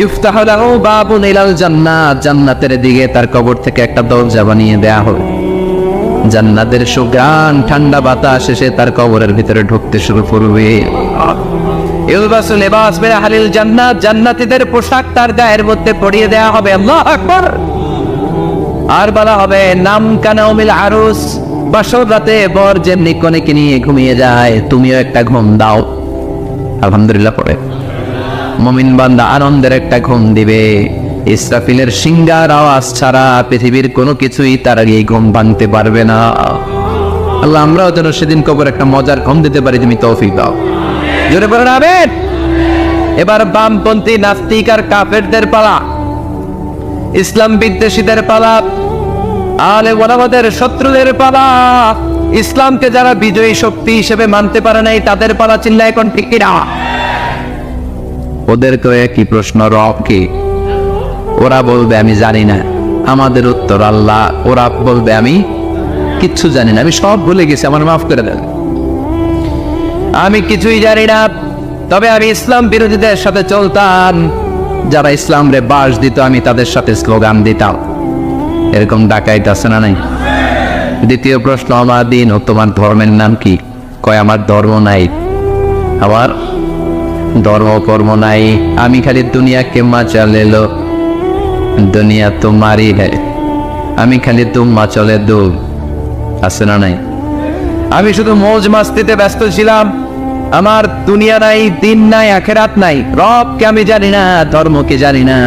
ইফতাহু লাহু বাবুন ইলাল জান্নাত, জান্নাতের দিকে তার কবর থেকে একটা দরজা বানিয়ে দেয়া হবে। জান্নাতের সুঘ্রাণ, ঠান্ডা বাতাস এসে তার কবরের ভিতরে ঢুকতে শুরু করবে। ইলবাসু লিবাস মিন আহলিল জান্নাত, জান্নাতীদের পোশাক তার গায়ের মধ্যে পরিয়ে দেয়া হবে। আল্লাহু আকবার। আর বলা হবে, নাম কানাউমিল আরুস, বাসর রাতে বর যেমনি কনেকে নিয়ে ঘুমিয়ে যায়, তুমিও একটা ঘুম দাও। আলহামদুলিল্লাহ পড়ে মুমিন বান্দা আনন্দের একটা ঘুম দিবে। ইসরাফিলের সিংগার আওয়াজ ছাড়া পৃথিবীর কোনো কিছুই তার এই ঘুম ভাঙতে পারবে না। আল্লাহ আমরাও যেন সেদিন কবর একটা মজার ঘুম দিতে পারি, তুমি তৌফিক দাও। জোরে বলেন আমিন। এবার বামপন্থী নাস্তিক আর কাফেরদের পালা, ইসলাম বিদ্বেষীদের পালা, আলে ওলামাদের শত্রুদের পালা, ইসলামকে যারা বিজয়ী শক্তি হিসেবে মানতে পারে নাই তাদের পালা। চিল্লায় এখন ঠিক কিনা? ওদেরকে একই প্রশ্ন, রব কি? ওরা বলবে আমি জানি না। আমাদের উত্তর আল্লাহ। ওরা বলবে আমি কিচ্ছু জানি না, আমি সব ভুলে গেছি, আমার মাফ করে দেন। আমি কিছুই জানি না, তবে আমি ইসলাম বিরোধীদের সাথে চলতাম, যারা ইসলাম রে বাস দিত আমি তাদের সাথে স্লোগান দিতাম। এরকম ডাকাইত আছে না নাই? দ্বিতীয় প্রশ্ন, আমার দিন ও তোমার ধর্মের নাম কি? কয় আমার ধর্ম নাই, আমার ধর্ম কর্ম নাই, আমি খালি দুনিয়াকে মাচা লেলো, দুনিয়া তোমারই হ্যায়, আমি খালি তুম্মা চলে দূর। আছে না নাই? আমি শুধু মৌজ মাস্তিতে ব্যস্ত ছিলাম, আমার দুনিয়া নাই, দিন নাই, আখেরাত নাই, রবকে আমি জানি না, ধর্মকে জানি না।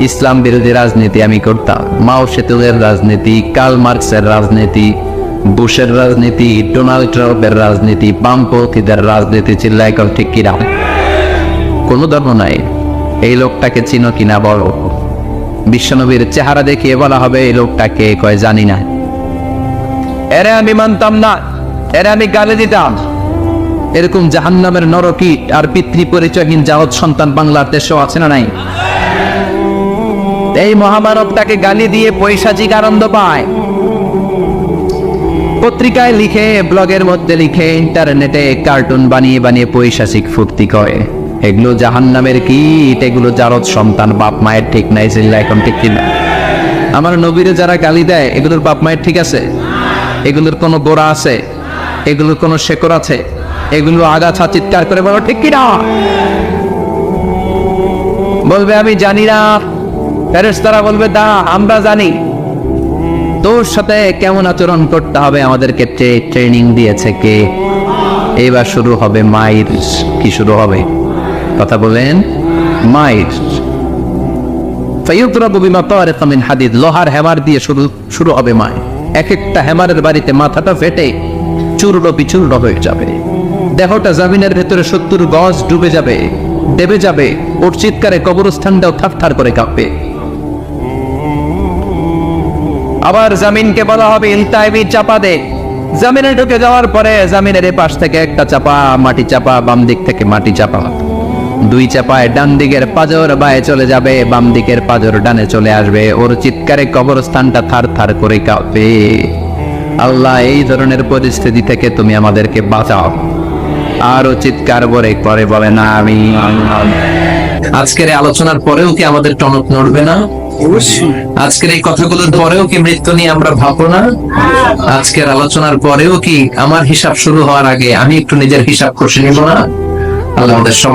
ইসলাম বিরোধী রাজনীতি আমি করতাম, মাও সেতুলের রাজনীতি, কার্ল মার্কসের রাজনীতি, বুশের রাজনীতি, ডোনাল্ড ট্রাম্পের রাজনীতি, বামপন্থীদের রাজনীতি। চিল্লায় কর ঠিক কিনা? কোনো ধর্ম নাই। এই লোকটাকে চিনো কিনা বলো। বিশ্বনবীর চেহারা দেখিয়ে বলা হবে এই লোকটাকে, কয় জানি না। এরে আমি মানতাম না, এরা আমি গালি দিতাম। এরকম জাহান্নামের নরকীট আর পিতৃ পরিচয়হীন জাওত সন্তান বাংলার দেশেও আছে না নাই? এই মহামানবটাকে গালি দিয়ে পৈশাচিক আনন্দ পায়। পত্রিকায় লিখে, ব্লগের মধ্যে লিখে, ইন্টারনেটে কার্টুন বানিয়ে বানিয়ে পৈশাচিক ফুর্তি করে। এগুলো জাহান্নামের কীট, এগুলো জারদ সন্তান, বাপ মায়ের ঠিক নাই। জিল্লা এখন ঠিক কিনা? আমার নবীরে যারা গালি দেয়, এগুলোর বাপ মায়ের ঠিক আছে? এগুলোর কোনো গোড়া আছে? এগুলোর কোনো শেকড় আছে? এগুলো আগাছা চিৎকার করে বলো ঠিক কিনা? বলবে আমি জানি না, ফেরেশতারা বলবে দা আমরা জানি। তোর সাথে কেমন আচরণ করতে হবে আমাদেরকে ট্রেনিং দিয়েছে কে? এবার শুরু হবে মাইর। কি শুরু হবে? কথা বলেন। মাইর। ফায়ুতরাবু বিমা তারিকা মিন হাদিদ, লোহার হ্যামার দিয়ে শুরু হবে মাইর। এক একটা হ্যামারের বাড়িতে মাথাটা ফেটে চূর্ণ বিচূর্ণ হয়ে যাবে। দেহটা জমিনের ভেতরে 70 গজ ডুবে যাবে, দেবে যাবে। ওর চিৎকারে কবরস্থানটাও থারথার করে কাঁপবে। আবার জামিনকে বলা হবে ইলতাইবি, চাপা দে। জামিনে ঢুকে যাওয়ার পরে জামিনের পাশ থেকে একটা চাপা, মাটি চাপা, বাম দিক থেকে মাটি চাপা। 2 চাপায় ডান দিকের পাজর বায়ে চলে যাবে, বাম দিকের পাজর ডানে চলে আসবে। ওর চিৎকারে কবরস্থানটা থার থার করে কাঁপবে। আল্লাহ, এই ধরনের পরিস্থিতি থেকে তুমি আমাদেরকে বাঁচাও। আরো চিৎকার করে বলে না আমি। আজকের আলোচনার পরেও কি আমাদের টনক নড়বে না? আজকের এই কথাগুলোর পরেও কি মৃত্যু নিয়ে আমরা ভাববো না? আজকের আলোচনার পরেও কি আমার হিসাব শুরু হওয়ার আগে আমি একটু নিজের হিসাব কষে নিব না? আল্লাহ আমাদের সবাই